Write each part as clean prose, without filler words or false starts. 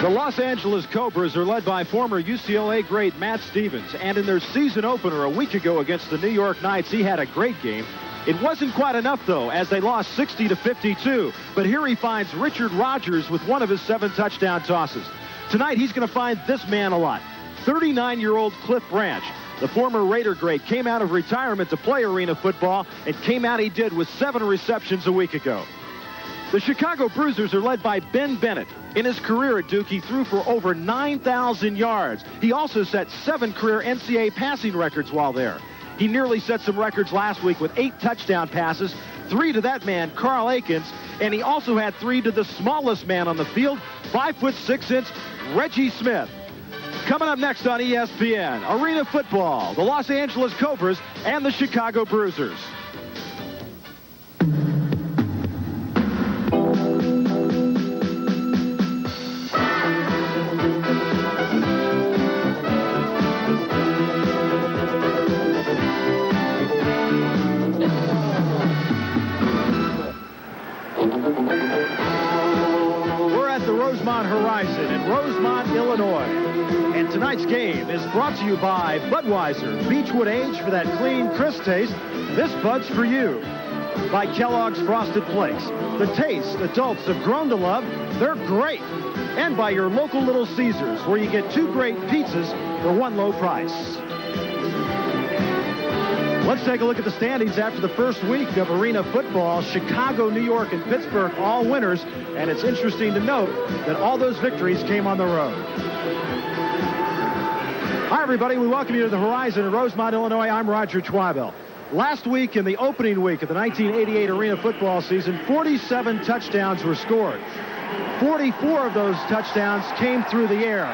The Los Angeles Cobras are led by former UCLA great Matt Stevens, and in their season opener a week ago against the New York Knights, he had a great game. It wasn't quite enough, though, as they lost 60-52. But here he finds Richard Rogers with one of his 7 touchdown tosses. Tonight, he's going to find this man a lot. 39-year-old Cliff Branch, the former Raider great, came out of retirement to play arena football, and came out he did with 7 receptions a week ago. The Chicago Bruisers are led by Ben Bennett. In his career at Duke, he threw for over 9,000 yards. He also set 7 career NCAA passing records while there. He nearly set some records last week with 8 touchdown passes, 3 to that man, Carl Akins, and he also had 3 to the smallest man on the field, 5'6" Reggie Smith. Coming up next on ESPN, Arena Football, the Los Angeles Cobras and the Chicago Bruisers. We're at the Rosemont Horizon in Rosemont, Illinois. And tonight's game is brought to you by Budweiser. Beechwood Age for that clean, crisp taste. This Bud's for you. By Kellogg's Frosted Flakes. The taste adults have grown to love. They're great. And by your local Little Caesars, where you get 2 great pizzas for 1 low price. Let's take a look at the standings after the first week of arena football. Chicago, New York, and Pittsburgh all winners. And it's interesting to note that all those victories came on the road. Hi, everybody. We welcome you to the Horizon in Rosemont, Illinois. I'm Roger Twibell. Last week, in the opening week of the 1988 arena football season, 47 touchdowns were scored. 44 of those touchdowns came through the air.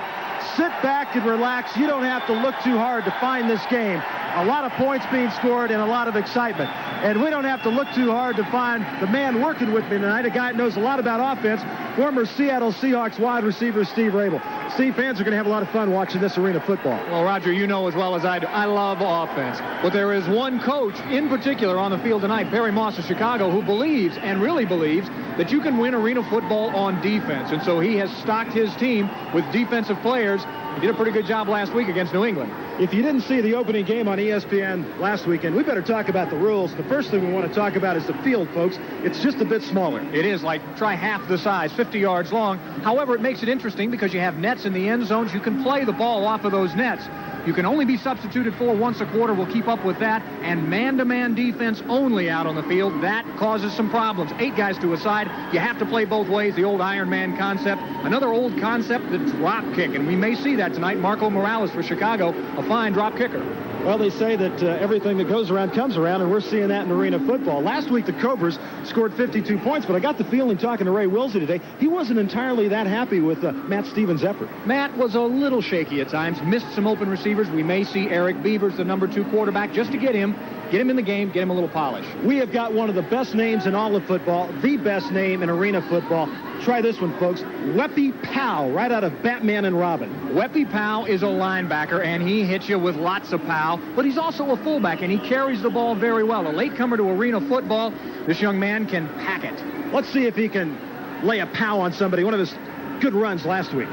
Sit back and relax. You don't have to look too hard to find this game. A lot of points being scored and a lot of excitement. And we don't have to look too hard to find the man working with me tonight, a guy that knows a lot about offense, former Seattle Seahawks wide receiver Steve Rabel. Steve, fans are going to have a lot of fun watching this arena football. Well, Roger, you know as well as I do, I love offense. But there is one coach in particular on the field tonight, Perry Moss of Chicago, who believes, and really believes, that you can win arena football on defense. And so he has stocked his team with defensive players. He did a pretty good job last week against New England. If you didn't see the opening game on ESPN last weekend, we better talk about the rules. The first thing we want to talk about is the field, folks. It's just a bit smaller. It is like try half the size, 50 yards long. However, it makes it interesting because you have nets in the end zones. You can play the ball off of those nets. You can only be substituted for once a quarter. We'll keep up with that. And man-to-man defense only out on the field. That causes some problems. 8 guys to a side. You have to play both ways, the old Iron Man concept. Another old concept, the drop kick. And we may see that tonight. Marco Morales for Chicago, a fine drop kicker. Well, they say that everything that goes around comes around, and we're seeing that in arena football. Last week, the Cobras scored 52 points, but I got the feeling talking to Ray Wilsey today, he wasn't entirely that happy with Matt Stevens' effort. Matt was a little shaky at times, missed some open receivers. We may see Eric Beavers, the number 2 quarterback, just to get him in the game, get him a little polish. We have got one of the best names in all of football, the best name in arena football. Try this one, folks. Weppy Powell, right out of Batman and Robin. Weppy Powell is a linebacker, and he hits you with lots of pow, but he's also a fullback, and he carries the ball very well. A latecomer to arena football, this young man can pack it. Let's see if he can lay a pow on somebody. One of his good runs last week.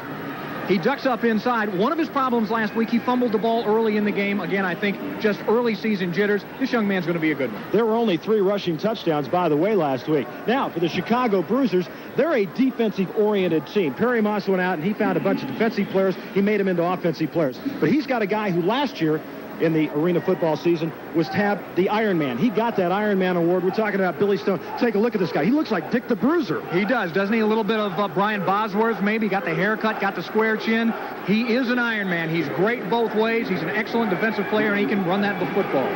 He ducks up inside. One of his problems last week, he fumbled the ball early in the game. Again, I think just early season jitters. This young man's going to be a good one. There were only 3 rushing touchdowns, by the way, last week. Now, for the Chicago Bruisers, they're a defensive-oriented team. Perry Moss went out, and he found a bunch of defensive players. He made them into offensive players. But he's got a guy who last year in the arena football season was tabbed the Iron Man. He got that Iron Man award. We're talking about Billy Stone. Take a look at this guy. He looks like Dick the Bruiser. He does, doesn't he? A little bit of Brian Bosworth, maybe. Got the haircut, got the square chin. He is an Iron Man. He's great both ways. He's an excellent defensive player, and he can run that football.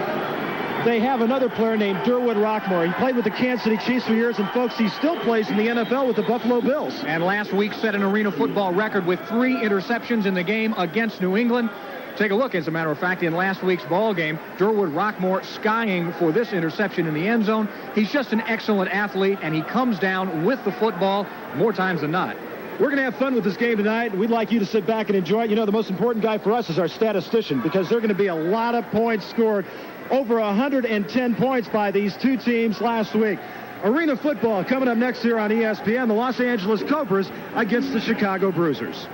They have another player named Durwood Rockmore. He played with the Kansas City Chiefs for years, and folks, he still plays in the NFL with the Buffalo Bills. And last week set an arena football record with 3 interceptions in the game against New England. Take a look, as a matter of fact, in last week's ball game, Durwood Rockmore skying for this interception in the end zone. He's just an excellent athlete, and he comes down with the football more times than not. We're going to have fun with this game tonight. We'd like you to sit back and enjoy it. You know, the most important guy for us is our statistician, because there are going to be a lot of points scored. Over 110 points by these 2 teams last week. Arena football coming up next here on ESPN. The Los Angeles Cobras against the Chicago Bruisers.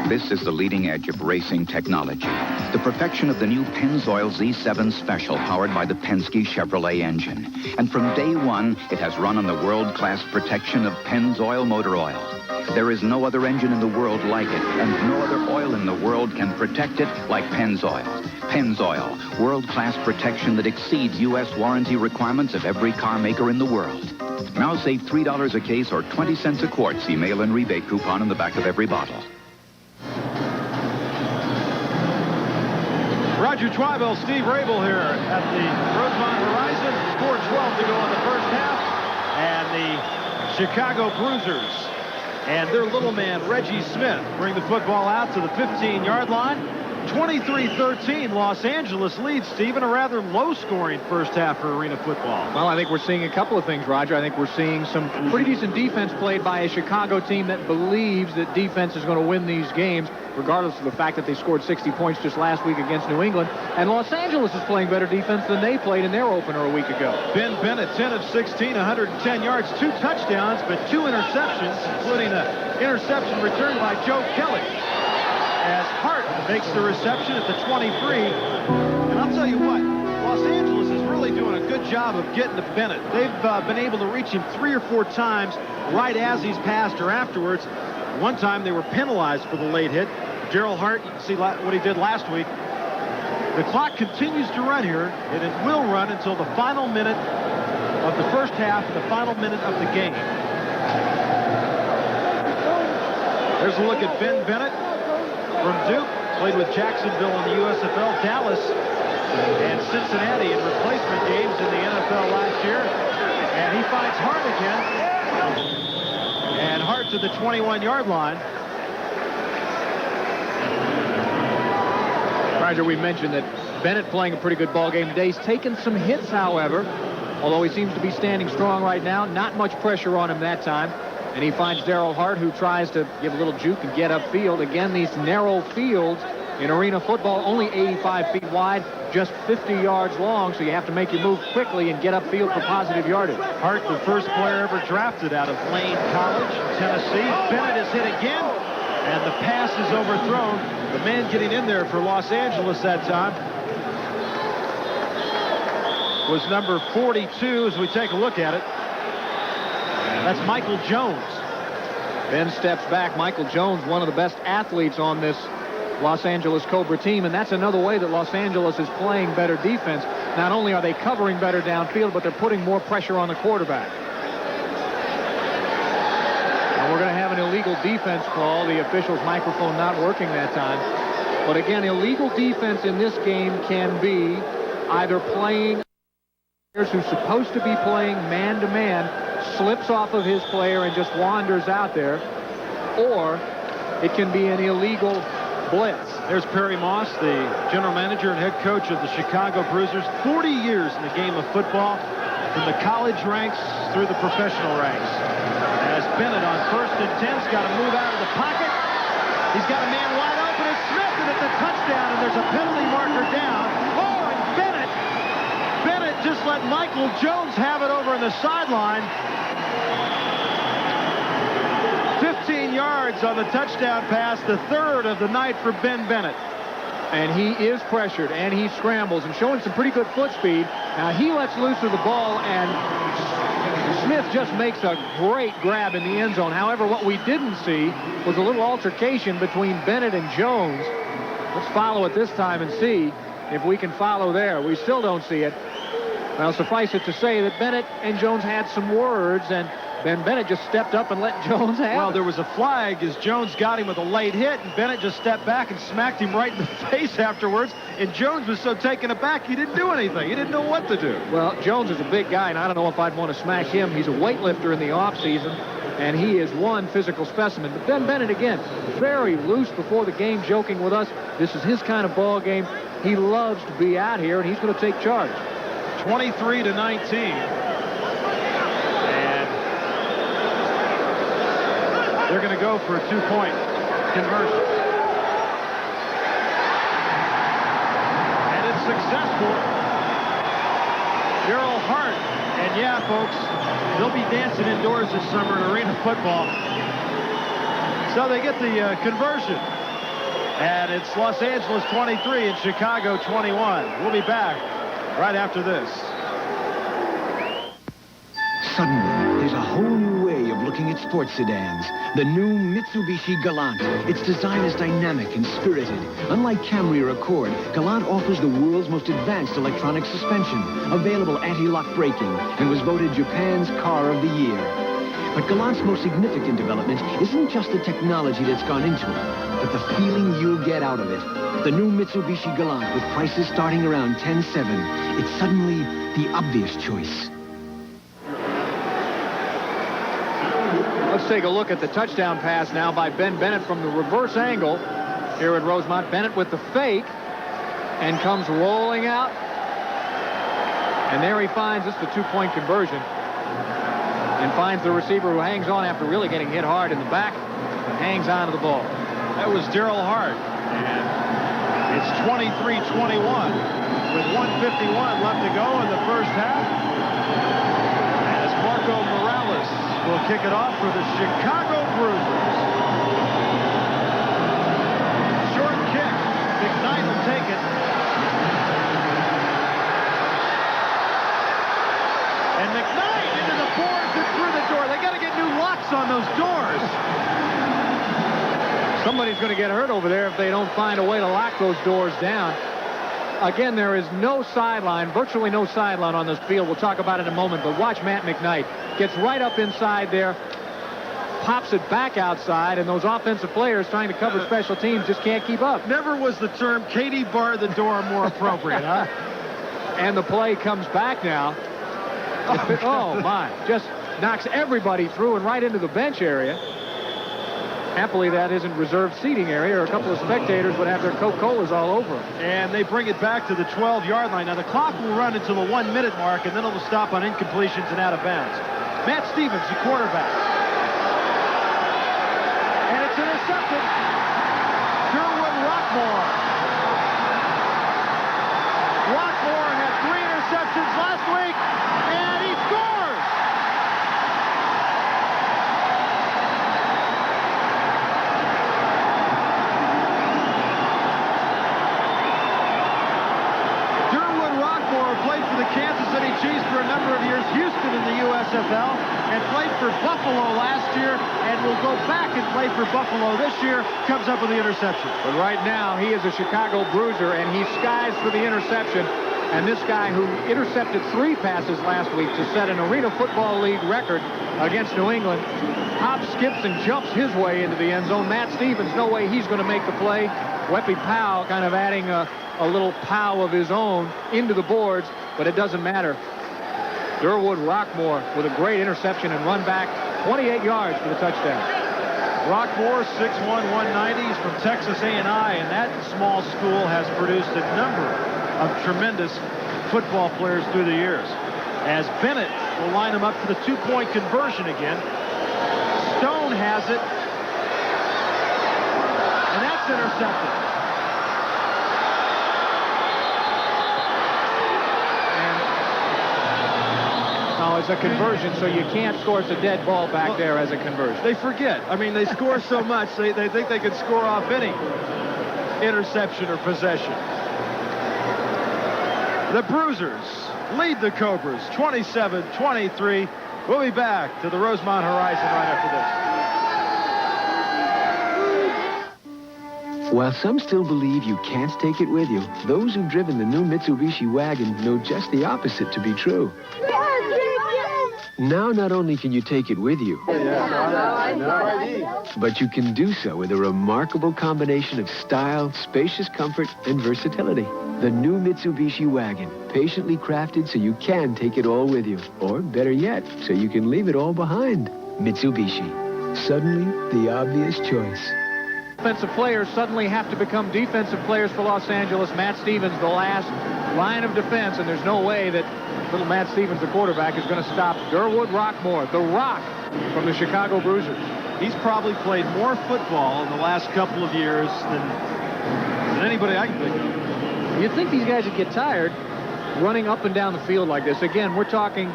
This is the leading edge of racing technology. The perfection of the new Pennzoil Z7 Special powered by the Penske Chevrolet engine. And from day one, it has run on the world-class protection of Pennzoil motor oil. There is no other engine in the world like it, and no other oil in the world can protect it like Pennzoil. Pennzoil, world-class protection that exceeds U.S. warranty requirements of every car maker in the world. Now save $3 a case or 20 cents a quart. See mail-in rebate coupon in the back of every bottle. Roger Twibell, Steve Rabel here at the Rosemont Horizon. Score 12 to go in the first half. And the Chicago Bruisers and their little man, Reggie Smith, bring the football out to the 15-yard line. 23-13, Los Angeles leads, Stephen, a rather low-scoring first half for arena football. Well, I think we're seeing a couple of things, Roger. I think we're seeing some pretty decent defense played by a Chicago team that believes that defense is going to win these games, regardless of the fact that they scored 60 points just last week against New England. And Los Angeles is playing better defense than they played in their opener a week ago. Ben Bennett, 10 of 16, 110 yards, 2 touchdowns, but 2 interceptions, including an interception returned by Joe Kelly, as Hart makes the reception at the 23. And I'll tell you what, Los Angeles is really doing a good job of getting to Bennett. They've been able to reach him 3 or 4 times right as he's passed or afterwards. One time they were penalized for the late hit. Gerald Hart, you can see what he did last week. The clock continues to run here, and it will run until the final minute of the first half and the final minute of the game. There's a look at Ben Bennett from Duke, played with Jacksonville in the USFL, Dallas, and Cincinnati in replacement games in the NFL last year. And he finds Hart again. And Hart to the 21-yard line. Roger, we mentioned that Bennett playing a pretty good ball game today. He's taken some hits, however, although he seems to be standing strong right now. Not much pressure on him that time. And he finds Daryl Hart, who tries to give a little juke and get upfield. Again, these narrow fields in arena football, only 85 feet wide, just 50 yards long, so you have to make your move quickly and get upfield for positive yardage. Hart, the first player ever drafted out of Lane College, Tennessee. Bennett is hit again, and the pass is overthrown. The man getting in there for Los Angeles that time was number 42 as we take a look at it. That's Michael Jones. Ben steps back. Michael Jones, one of the best athletes on this Los Angeles Cobra team, and that's another way that Los Angeles is playing better defense. Not only are they covering better downfield, but they're putting more pressure on the quarterback. And we're going to have an illegal defense call. The official's microphone not working that time. But again, illegal defense in this game can be either playing who's supposed to be playing man-to-man, slips off of his player and just wanders out there, or it can be an illegal blitz. There's Perry Moss, the general manager and head coach of the Chicago Bruisers. 40 years in the game of football, from the college ranks through the professional ranks. As Bennett on 1st and 10's got to move out of the pocket. He's got a man wide open. It's Smith, and it's a touchdown, and there's a penalty marker down. Oh, and Bennett just let Michael Jones have it over on the sideline. 15 yards on the touchdown pass, the 3rd of the night for Ben Bennett. And he is pressured, and he scrambles, and showing some pretty good foot speed. Now he lets loose of the ball, and Smith just makes a great grab in the end zone. However, what we didn't see was a little altercation between Bennett and Jones. Let's follow it this time and see if we can follow there. We still don't see it. Well, suffice it to say that Bennett and Jones had some words, and Ben Bennett just stepped up and let Jones have it. Well, there was a flag as Jones got him with a late hit, and Bennett just stepped back and smacked him right in the face afterwards. And Jones was so taken aback, he didn't do anything. He didn't know what to do. Well, Jones is a big guy, and I don't know if I'd want to smack him. He's a weightlifter in the offseason, and he is one physical specimen. But Ben Bennett, again, very loose before the game, joking with us. This is his kind of ball game. He loves to be out here, and he's going to take charge. 23-19. They're going to go for a 2-point conversion. And it's And yeah, folks, they'll be dancing indoors this summer in arena football. So they get the conversion. And it's Los Angeles 23 and Chicago 21. We'll be back right after this. Suddenly, there's a whole new way of looking at sports sedans. The new Mitsubishi Galant. Its design is dynamic and spirited. Unlike Camry or Accord, Galant offers the world's most advanced electronic suspension, available anti-lock braking, and was voted Japan's Car of the Year. But Galant's most significant development isn't just the technology that's gone into it, but the feeling you'll get out of it. The new Mitsubishi Galant with prices starting around $10,700. It's suddenly the obvious choice. Let's take a look at the touchdown pass now by Ben Bennett from the reverse angle here at Rosemont. Bennett with the fake and comes rolling out. And there he finds this, the two-point conversion. And finds the receiver who hangs on after really getting hit hard in the back and hangs on to the ball. That was Daryl Hart. And it's 23-21 with 1:51 left to go in the first half. As Marco Morales will kick it off for the Chicago Bruisers. Short kick. McKnight will take it. And McKnight into the boards and through the door. They got to get new locks on those doors. Somebody's going to get hurt over there if they don't find a way to lock those doors down. Again, there is no sideline, virtually no sideline on this field. We'll talk about it in a moment, but watch Matt McKnight. Gets right up inside there, pops it back outside, and those offensive players trying to cover special teams just can't keep up. Never was the term Katie bar the door more appropriate, huh? And the play comes back now. Oh, my. Just knocks everybody through and right into the bench area. Happily, that isn't reserved seating area, or a couple of spectators would have their Coca-Colas all over them. And they bring it back to the 12-yard line. Now, the clock will run until the 1-minute mark, and then it will stop on incompletions and out of bounds. Matt Stevens, the quarterback. And it's intercepted. Derwin Rockmore. Rockmore had 3 interceptions last week, and he scores! Played for the Kansas City Chiefs for a number of years, Houston in the USFL, and played for Buffalo last year, and will go back and play for Buffalo this year. Comes up with the interception. But right now, he is a Chicago Bruiser, and he skies for the interception. And this guy who intercepted 3 passes last week to set an Arena Football League record against New England, hops, skips, and jumps his way into the end zone. Matt Stevens, no way he's going to make the play. Weppy Powell kind of adding a little pow of his own into the boards, but it doesn't matter. Derwood Rockmore with a great interception and run back 28 yards for the touchdown. Rockmore, 6'1", 190. He's from Texas A&I, and that small school has produced a number of tremendous football players through the years. As Bennett will line him up for the 2-point conversion again. Stone has it, and that's intercepted. No, it's a conversion, so you can't score. It's a dead ball back there as a conversion. They forget. I mean, they score so much, they think they can score off any interception or possession. The Bruisers lead the Cobras 27-23. We'll be back to the Rosemont Horizon right after this. While some still believe you can't take it with you, those who've driven the new Mitsubishi wagon know just the opposite to be true. Now, not only can you take it with you, but you can do so with a remarkable combination of style, spacious comfort, and versatility. The new Mitsubishi wagon, patiently crafted so you can take it all with you. Or, better yet, so you can leave it all behind. Mitsubishi. Suddenly, the obvious choice. Offensive players suddenly have to become defensive players for Los Angeles. Matt Stevens, the last line of defense, and there's no way that little Matt Stevens, the quarterback, is going to stop Derwood Rockmore, the Rock, from the Chicago Bruisers. He's probably played more football in the last couple of years than anybody I can think of. You'd think these guys would get tired running up and down the field like this. Again, we're talking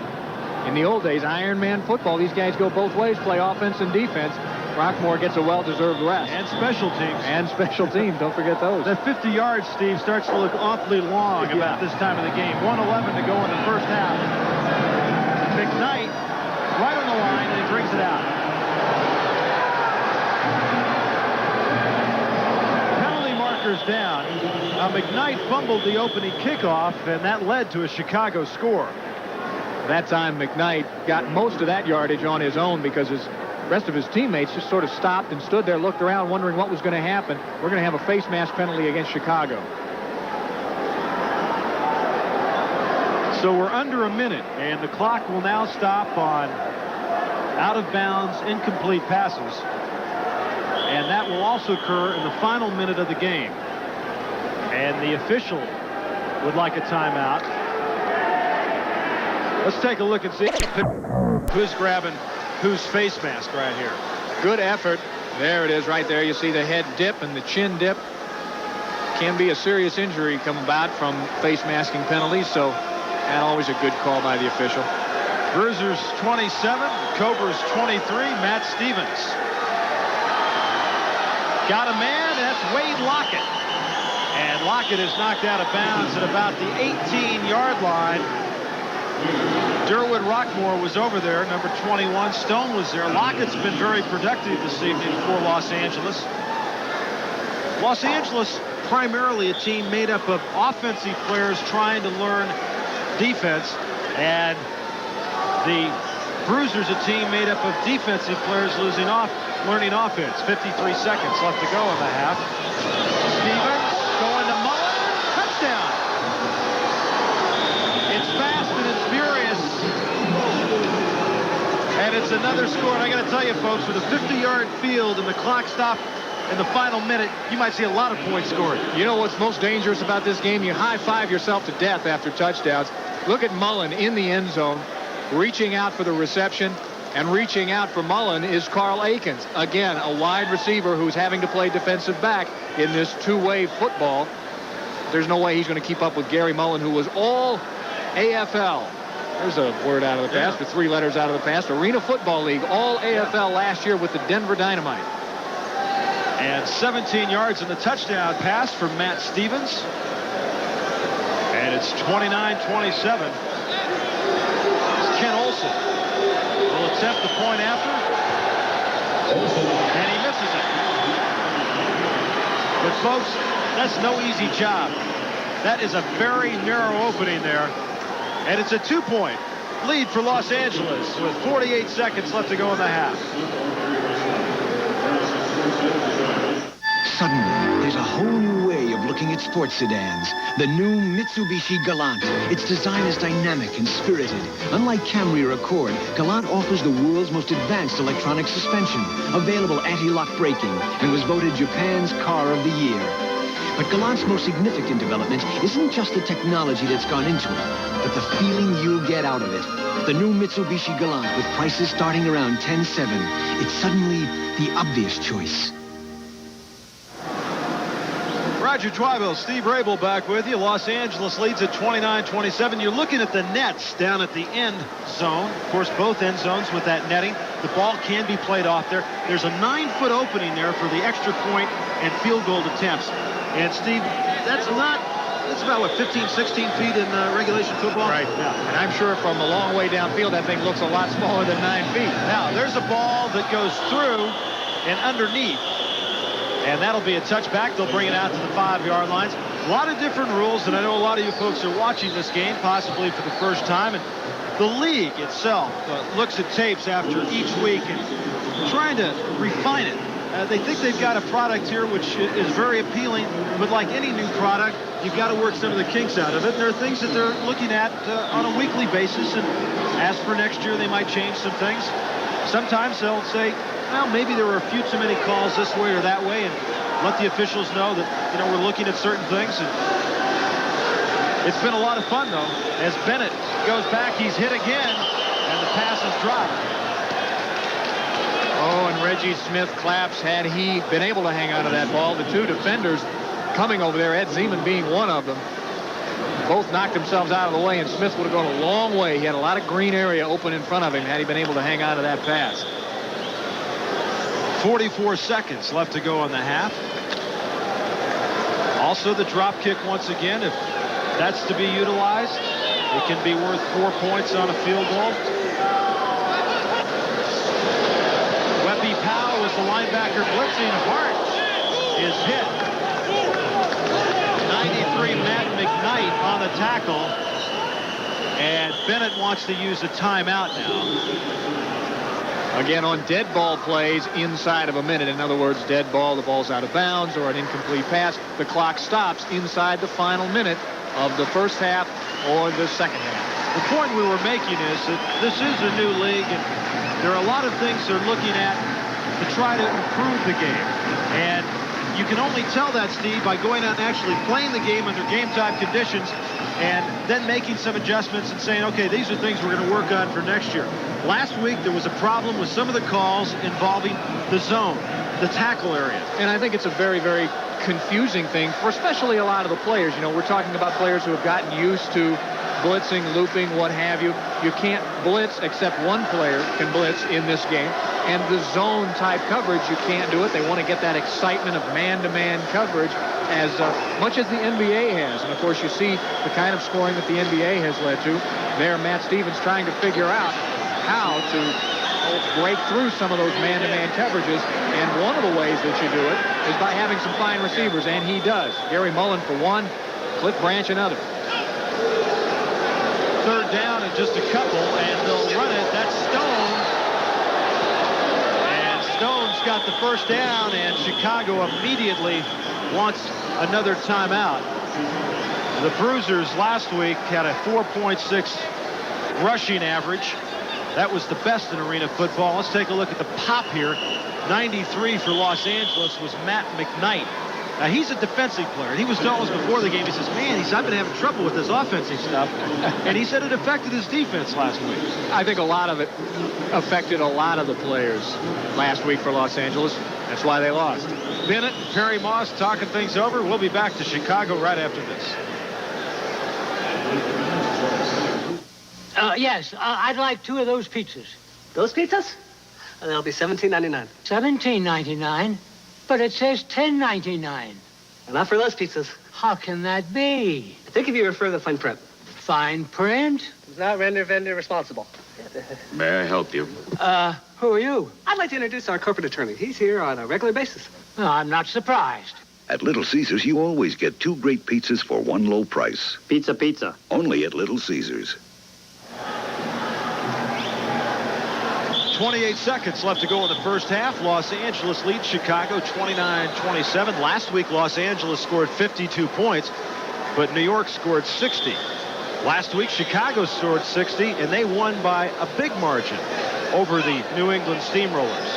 In the old days, Iron Man football, these guys go both ways, play offense and defense. Rockmore gets a well-deserved rest. And special teams. And special teams. Don't forget those. That 50 yards, Steve, starts to look awfully long about this time of the game. 1:11 to go in the first half. McKnight right on the line, and he brings it out. Penalty markers down. Now, McKnight fumbled the opening kickoff, and that led to a Chicago score. That time, McKnight got most of that yardage on his own because his rest of his teammates just sort of stopped and stood there, looked around, wondering what was going to happen. We're going to have a face mask penalty against Chicago. So we're under a minute, and the clock will now stop on out-of-bounds, incomplete passes. And that will also occur in the final minute of the game. And the official would like a timeout. Let's take a look and see who's grabbing whose face mask right here. Good effort. There it is right there. You see the head dip and the chin dip. Can be a serious injury come about from face masking penalties, so and always a good call by the official. Bruisers 27, Cobras 23, Matt Stevens. Got a man, that's Wade Lockett. And Lockett is knocked out of bounds at about the 18-yard line. Derwood Rockmore was over there, number 21. Stone was there. Lockett's been very productive this evening for Los Angeles. Los Angeles, primarily a team made up of offensive players trying to learn defense, and the Bruisers, a team made up of defensive players learning offense. 53 seconds left to go in the half. Stevens going to Mullen. Touchdown. It's fast and it's furious. And it's another score. And I got to tell you, folks, with a 50-yard field and the clock stopped in the final minute, you might see a lot of points scored. You know what's most dangerous about this game? You high-five yourself to death after touchdowns. Look at Mullen in the end zone, reaching out for the reception, and reaching out for Mullen is Carl Akins. Again, a wide receiver who's having to play defensive back in this two-way football. There's no way he's going to keep up with Gary Mullen, who was all AFL. There's a word out of the past, with 3 letters out of the past. Arena Football League, all AFL last year with the Denver Dynamite. And 17 yards in the touchdown pass from Matt Stevens. And it's 29-27. It's Ken Olsen. Will attempt the point after. And he misses it. But folks, that's no easy job. That is a very narrow opening there. And it's a 2-point lead for Los Angeles with 48 seconds left to go in the half. Suddenly, there's a whole new way of looking at sports sedans. The new Mitsubishi Galant. Its design is dynamic and spirited. Unlike Camry or Accord, Galant offers the world's most advanced electronic suspension, available anti-lock braking, and was voted Japan's Car of the Year. But Galant's most significant development isn't just the technology that's gone into it, but the feeling you'll get out of it. The new Mitsubishi Galant, with prices starting around $10,700. It's suddenly the obvious choice. Roger Twyville, Steve Rabel back with you. Los Angeles leads at 29-27. You're looking at the nets down at the end zone. Of course, both end zones with that netting. The ball can be played off there. There's a 9-foot opening there for the extra point and field goal attempts. And Steve, that's about what, 15, 16 feet in regulation football? Right. Yeah. And I'm sure from a long way downfield, that thing looks a lot smaller than 9 feet. Now, there's a ball that goes through and underneath. And that'll be a touchback. They'll bring it out to the 5-yard lines. A lot of different rules, and I know a lot of you folks are watching this game, possibly for the first time. And the league itself looks at tapes after each week and trying to refine it. They think they've got a product here which is very appealing, but like any new product, you've got to work some of the kinks out of it. And there are things that they're looking at on a weekly basis, and as for next year, they might change some things. Sometimes they'll say, well, maybe there were a few too many calls this way or that way, and let the officials know that, you know, we're looking at certain things. And it's been a lot of fun, though, as Bennett goes back. He's hit again, and the pass is dropped. Oh, and Reggie Smith claps had he been able to hang on to that ball. The two defenders coming over there, Ed Zeman being one of them. both knocked themselves out of the way, and Smith would have gone a long way. He had a lot of green area open in front of him had he been able to hang on to that pass. 44 seconds left to go on the half. Also the drop kick once again. If that's to be utilized, it can be worth 4 points on a field goal. Weppy Powell was the linebacker blitzing. Hart is hit. 93 Matt McKnight on the tackle. And Bennett wants to use a timeout now. Again, on dead ball plays inside of a minute. In other words, dead ball, the ball's out of bounds, or an incomplete pass. The clock stops inside the final minute of the first half or the second half. The point we were making is that this is a new league, and there are a lot of things they're looking at to try to improve the game. And you can only tell that, Steve, by going out and actually playing the game under game-time conditions and then making some adjustments and saying, okay, these are things we're going to work on for next year. Last week, there was a problem with some of the calls involving the zone, the tackle area. And I think it's a very, very confusing thing for especially a lot of the players. You know, we're talking about players who have gotten used to blitzing, looping, what have you. You can't blitz except one player can blitz in this game. And the zone type coverage, you can't do it. They want to get that excitement of man-to-man coverage as much as the NBA has. And of course, you see the kind of scoring that the NBA has led to. There, Matt Stevens trying to figure out how to break through some of those man-to-man coverages. And one of the ways that you do it is by having some fine receivers, and he does. Gary Mullen for one, Cliff Branch another. Third down and just a couple, and they'll run it. That's Stone. And Stone's got the first down, and Chicago immediately wants another timeout. The Bruisers last week had a 4.6 rushing average. That was the best in arena football. Let's take a look at the pop here. 93 for Los Angeles was Matt McKnight. Now, he's a defensive player. He was telling us before the game, he says, man, I've been having trouble with this offensive stuff. And he said it affected his defense last week. I think a lot of it affected a lot of the players last week for Los Angeles. That's why they lost. Bennett, Perry Moss talking things over. We'll be back to Chicago right after this. Yes, I'd like 2 of those pizzas. Those pizzas? They'll be $17.99. $17.99? But it says $10.99. Not for those pizzas. How can that be? I think if you refer to the fine print. Fine print? Does not render vendor responsible. May I help you? Who are you? I'd like to introduce our corporate attorney. He's here on a regular basis. No, I'm not surprised. At Little Caesars, you always get 2 great pizzas for 1 low price. Pizza. Only at Little Caesars. 28 seconds left to go in the first half. Los Angeles leads Chicago 29-27. Last week, Los Angeles scored 52 points, but New York scored 60. Last week, Chicago scored 60, and they won by a big margin over the New England Steamrollers.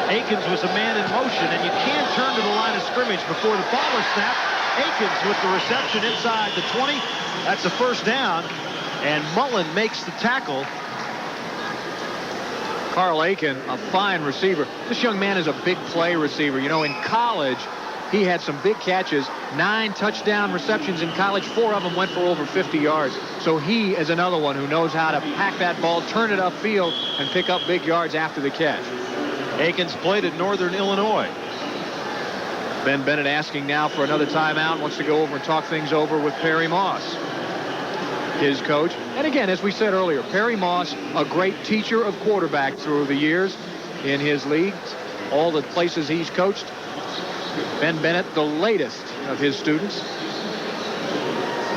Akins was a man in motion, and you can't turn to the line of scrimmage before the ball is snapped. Akins with the reception inside the 20. That's a first down, and Mullen makes the tackle. Carl Aiken, a fine receiver. This young man is a big play receiver. You know, in college, he had some big catches. 9 touchdown receptions in college. 4 of them went for over 50 yards. So he is another one who knows how to pack that ball, turn it upfield, and pick up big yards after the catch. Akins played at Northern Illinois. Ben Bennett asking now for another timeout. Wants to go over and talk things over with Perry Moss, his coach. And again, as we said earlier, Perry Moss, a great teacher of quarterback through the years in his leagues, all the places he's coached. Ben Bennett, the latest of his students.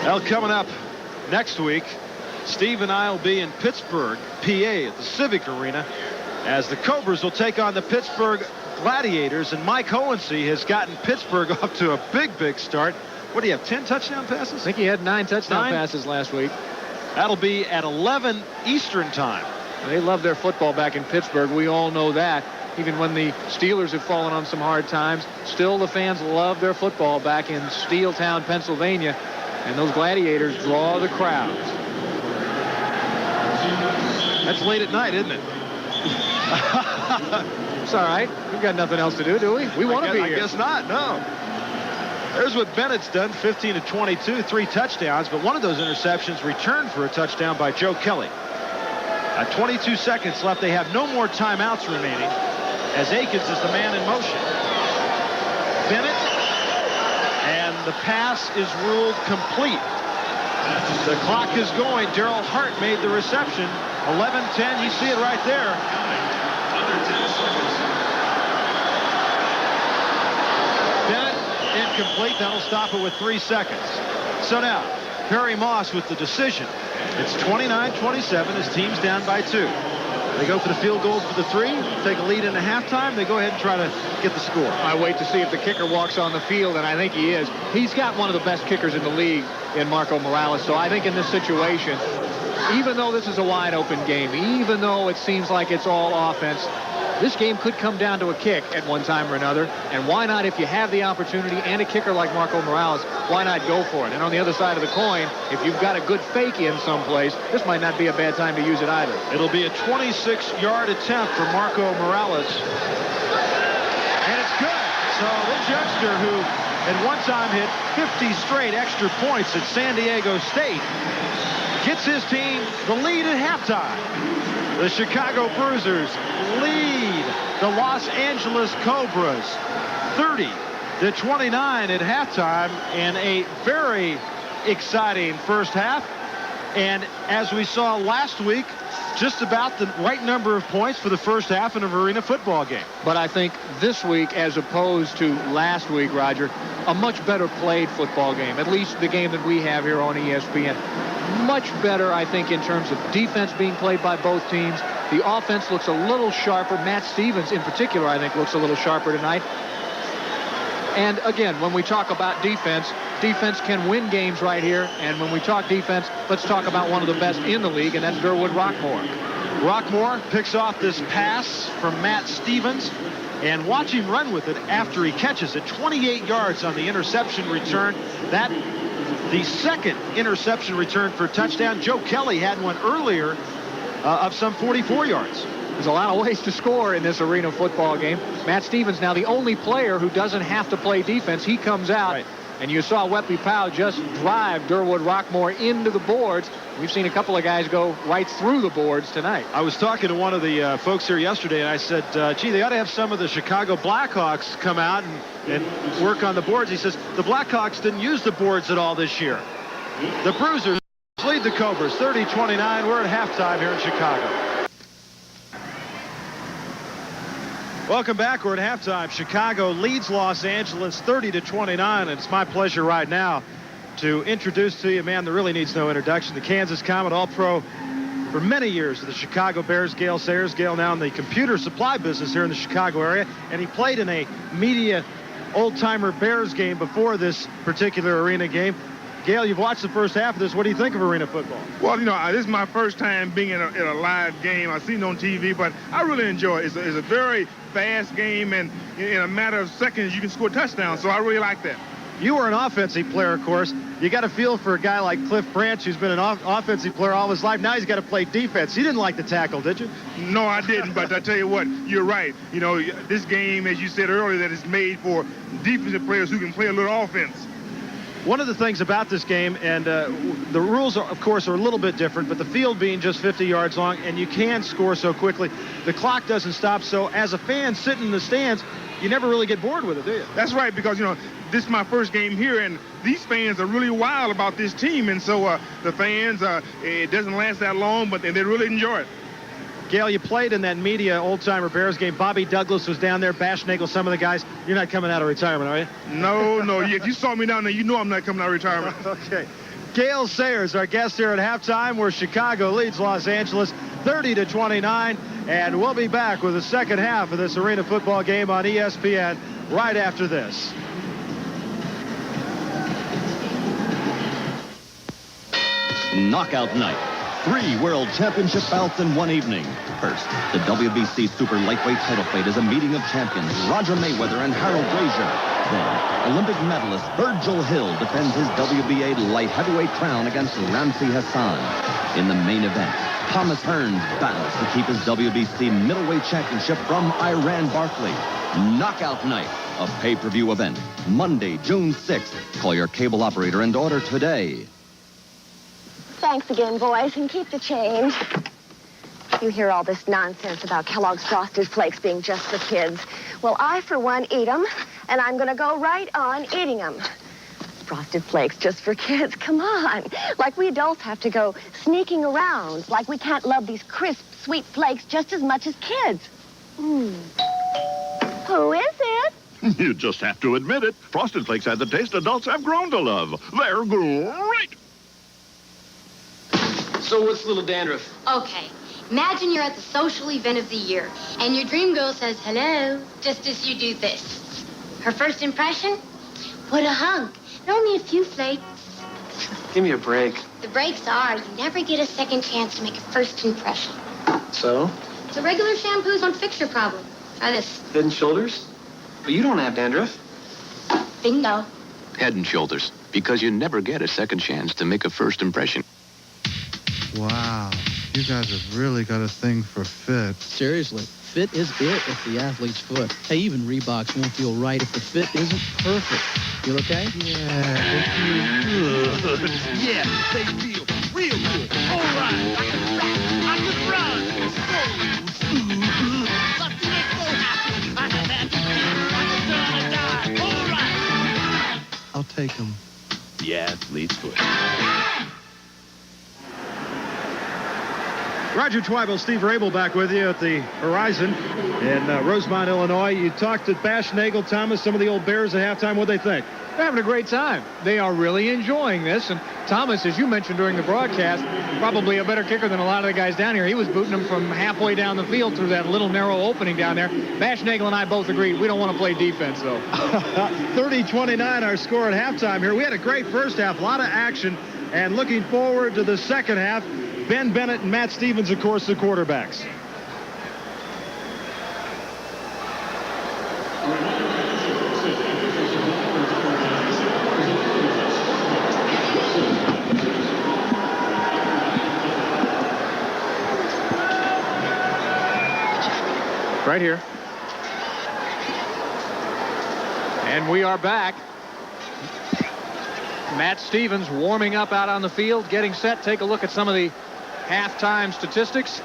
Well, coming up next week, Steve and I will be in Pittsburgh, PA at the Civic Arena as the Cobras will take on the Pittsburgh Gladiators. And Mike Hohensee has gotten Pittsburgh off to a big start. What do you have, 10 touchdown passes? I think he had 9 touchdown passes last week. That'll be at 11 Eastern time. They love their football back in Pittsburgh. We all know that. Even when the Steelers have fallen on some hard times, still the fans love their football back in Steeltown, Pennsylvania. And those Gladiators draw the crowds. That's late at night, isn't it? It's all right. We've got nothing else to do we? We want to be here. I guess not, no. There's what Bennett's done, 15 of 22, 3 touchdowns, but one of those interceptions returned for a touchdown by Joe Kelly. 22 seconds left. They have no more timeouts remaining as Akins is the man in motion. Bennett, and the pass is ruled complete. The clock is going. Darryl Hart made the reception. 11-10. You see it right there. Bennett incomplete. That'll stop it with 3 seconds. So now, Perry Moss with the decision. It's 29-27. His team's down by 2. They go for the field goal for the 3, take a lead into halftime. They go ahead and try to get the score. I wait to see if the kicker walks on the field, and I think he is. He's got one of the best kickers in the league in Marco Morales. So I think in this situation, even though this is a wide open game, even though it seems like it's all offense, this game could come down to a kick at one time or another. And why not, if you have the opportunity and a kicker like Marco Morales, why not go for it? And on the other side of the coin, if you've got a good fake in someplace, this might not be a bad time to use it either. It'll be a 26-yard attempt for Marco Morales. And it's good. So this youngster, who at one time hit 50 straight extra points at San Diego State, gets his team the lead at halftime. The Chicago Bruisers lead the Los Angeles Cobras 30-29 at halftime in a very exciting first half. And as we saw last week, just about the right number of points for the first half in an arena football game. But I think this week, as opposed to last week, Roger, a much better played football game, at least the game that we have here on ESPN. Much better, I think, in terms of defense being played by both teams. The offense looks a little sharper. Matt Stevens, in particular, I think, looks a little sharper tonight. And again, when we talk about defense, defense can win games right here. And when we talk defense, let's talk about one of the best in the league, and that's Durwood Rockmore. Rockmore picks off this pass from Matt Stevens, and watch him run with it after he catches it. 28 yards on the interception return. That the second interception return for a touchdown. Joe Kelly had one earlier of some 44 yards. There's a lot of ways to score in this arena football game. Matt Stevens now the only player who doesn't have to play defense. He comes out, right. And you saw Weppy Powell just drive Durwood Rockmore into the boards. We've seen a couple of guys go right through the boards tonight. I was talking to one of the folks here yesterday, and I said, gee, they ought to have some of the Chicago Blackhawks come out and work on the boards. He says, the Blackhawks didn't use the boards at all this year. The Bruisers lead the Cobras 30-29. We're at halftime here in Chicago. Welcome back. We're at halftime. Chicago leads Los Angeles 30-29, and it's my pleasure right now to introduce to you a man that really needs no introduction, the Kansas Comet All-Pro for many years of the Chicago Bears, Gale Sayers. Gale now in the computer supply business here in the Chicago area, and he played in a media old-timer Bears game before this particular arena game. Gale, you've watched the first half of this. What do you think of arena football? Well, you know, this is my first time being in a live game. I've seen it on TV, but I really enjoy it. It's a very fast game, and in a matter of seconds, you can score touchdowns, so I really like that. You were an offensive player, of course. You got to feel for a guy like Cliff Branch, who's been an offensive player all his life. Now he's got to play defense. You didn't like the tackle, did you? No, I didn't, but I tell you what, you're right. You know, this game, as you said earlier, that is made for defensive players who can play a little offense. One of the things about this game, and the rules, of course, are a little bit different, but the field being just 50 yards long, and you can score so quickly, the clock doesn't stop. So as a fan sitting in the stands, you never really get bored with it, do you? That's right, because, you know, this is my first game here, and these fans are really wild about this team. And so the fans, it doesn't last that long, but they really enjoy it. Gale, you played in that media old-timer Bears game. Bobby Douglas was down there, Bash Nagel, some of the guys. You're not coming out of retirement, are you? No. If you saw me down there, you know I'm not coming out of retirement. Okay. Gale Sayers, our guest here at halftime, where Chicago leads Los Angeles 30-29. And we'll be back with the second half of this arena football game on ESPN right after this. Knockout night. 3 world championship bouts in one evening. First, the WBC Super Lightweight title fight is a meeting of champions Roger Mayweather and Harold Frazier. Then, Olympic medalist Virgil Hill defends his WBA light heavyweight crown against Ramsey Hassan. In the main event, Thomas Hearns battles to keep his WBC middleweight championship from Iran Barkley. Knockout night, a pay-per-view event. Monday, June 6th. Call your cable operator and order today. Thanks again, boys, and keep the change. You hear all this nonsense about Kellogg's Frosted Flakes being just for kids. Well, I, for one, eat them, and I'm going to go right on eating them. Frosted Flakes just for kids? Come on. Like we adults have to go sneaking around. Like we can't love these crisp, sweet flakes just as much as kids. Who is it? You just have to admit it. Frosted Flakes have the taste adults have grown to love. They're great. So what's little dandruff? Okay. Imagine you're at the social event of the year, and your dream girl says hello, just as you do this. Her first impression? What a hunk. Only a few flakes. Give me a break. The breaks are you never get a second chance to make a first impression. So? The regular shampoos won't fix your problem. Try this. Head and Shoulders? But you don't have dandruff. Bingo. Head and Shoulders, because you never get a second chance to make a first impression. Wow, you guys have really got a thing for fit. Seriously, fit is it at the athlete's foot. Hey, even Reeboks won't feel right if the fit isn't perfect. Feel okay? Yeah, they feel good. Yeah, they feel real good. All right, I can run. But to make so happy, I have had to feel like a turn and die. All right. I'll take them. The athlete's foot. Roger Twyble, Steve Rabel back with you at the Horizon in Rosemont, Illinois. You talked to Bash, Nagel, Thomas, some of the old Bears at halftime. What'd they think? They're having a great time. They are really enjoying this. And Thomas, as you mentioned during the broadcast, probably a better kicker than a lot of the guys down here. He was booting them from halfway down the field through that little narrow opening down there. Bash, Nagel, and I both agreed we don't want to play defense, though. 30-29 our score at halftime here. We had a great first half, a lot of action, and looking forward to the second half. Ben Bennett and Matt Stevens, of course, the quarterbacks. Right here. And we are back. Matt Stevens warming up out on the field, getting set. Take a look at some of the halftime statistics.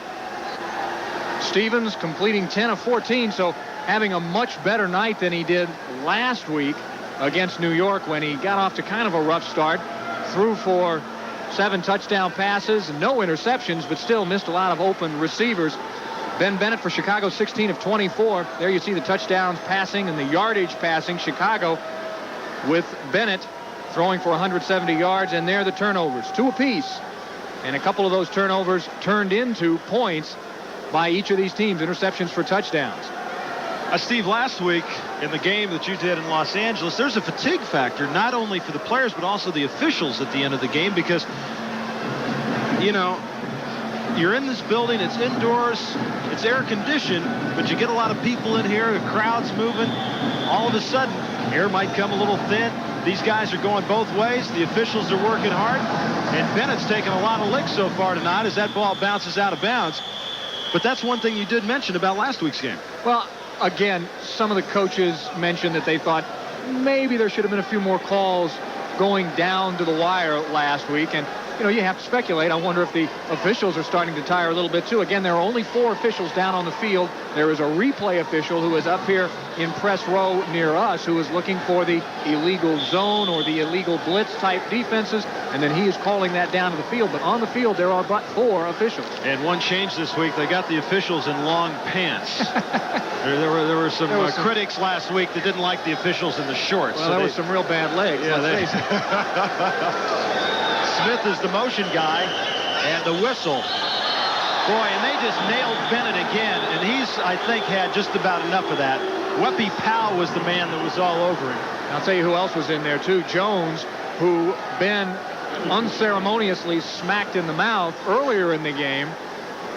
Stevens completing 10 of 14, so having a much better night than he did last week against New York when he got off to kind of a rough start. Threw for 7 touchdown passes, no interceptions, but still missed a lot of open receivers. Ben Bennett for Chicago, 16 of 24. There you see the touchdowns passing and the yardage passing. Chicago with Bennett throwing for 170 yards, and there are the turnovers, 2 apiece. And a couple of those turnovers turned into points by each of these teams, interceptions for touchdowns. Steve, last week in the game that you did in Los Angeles, there's a fatigue factor, not only for the players, but also the officials at the end of the game, because, you know, you're in this building, it's indoors, it's air conditioned, but you get a lot of people in here, the crowd's moving. All of a sudden, air might come a little thin. These guys are going both ways. The officials are working hard. And Bennett's taken a lot of licks so far tonight as that ball bounces out of bounds. But that's one thing you did mention about last week's game. Well, again, some of the coaches mentioned that they thought maybe there should have been a few more calls going down to the wire last week. And, you know, you have to speculate. I wonder if the officials are starting to tire a little bit, too. Again, there are only 4 officials down on the field. There is a replay official who is up here in press row near us who is looking for the illegal zone or the illegal blitz type defenses, and then he is calling that down to the field. But on the field, there are but 4 officials. And one change this week, they got the officials in long pants. there were some critics last week that didn't like the officials in the shorts. Well, there were some real bad legs. Yeah, Smith is the motion guy, and the whistle. Boy, and they just nailed Bennett again, and he's, I think, had just about enough of that. Weppy Powell was the man that was all over him. I'll tell you who else was in there, too. Jones, who Ben unceremoniously smacked in the mouth earlier in the game.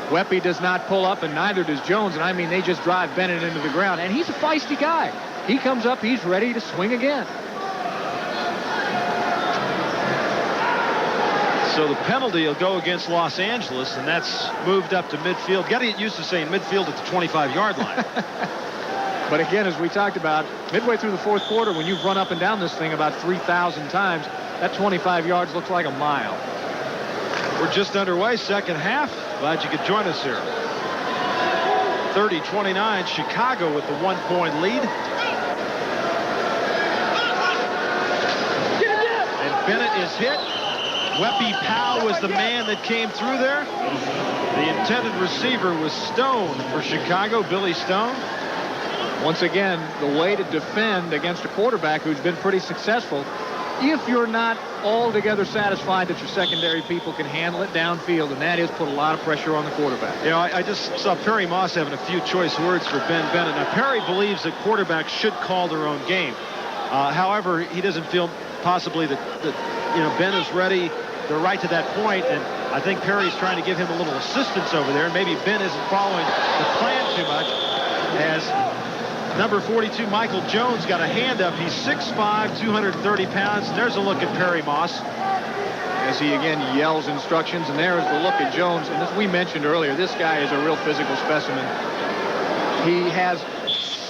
Weppy does not pull up, and neither does Jones, and I mean, they just drive Bennett into the ground, and he's a feisty guy. He comes up, he's ready to swing again. So the penalty will go against Los Angeles, and that's moved up to midfield. Got to get used to saying midfield at the 25-yard line. But again, as we talked about, midway through the fourth quarter, when you've run up and down this thing about 3,000 times, that 25 yards looks like a mile. We're just underway, second half. Glad you could join us here. 30-29, Chicago with the 1-point lead. And Bennett is hit. Weppy Powell was the man that came through there. The intended receiver was Stone for Chicago, Billy Stone. Once again, the way to defend against a quarterback who's been pretty successful, if you're not altogether satisfied that your secondary people can handle it downfield, and that is put a lot of pressure on the quarterback. You know, I just saw Perry Moss having a few choice words for Ben Bennett. Now, Perry believes that quarterbacks should call their own game. However, he doesn't feel possibly that Ben is ready. They're right to that point, and I think Perry's trying to give him a little assistance over there, and maybe Ben isn't following the plan too much. As number 42, Michael Jones, got a hand up. He's 6'5", 230 pounds. There's a look at Perry Moss as he again yells instructions, and there is the look at Jones. And as we mentioned earlier, this guy is a real physical specimen. He has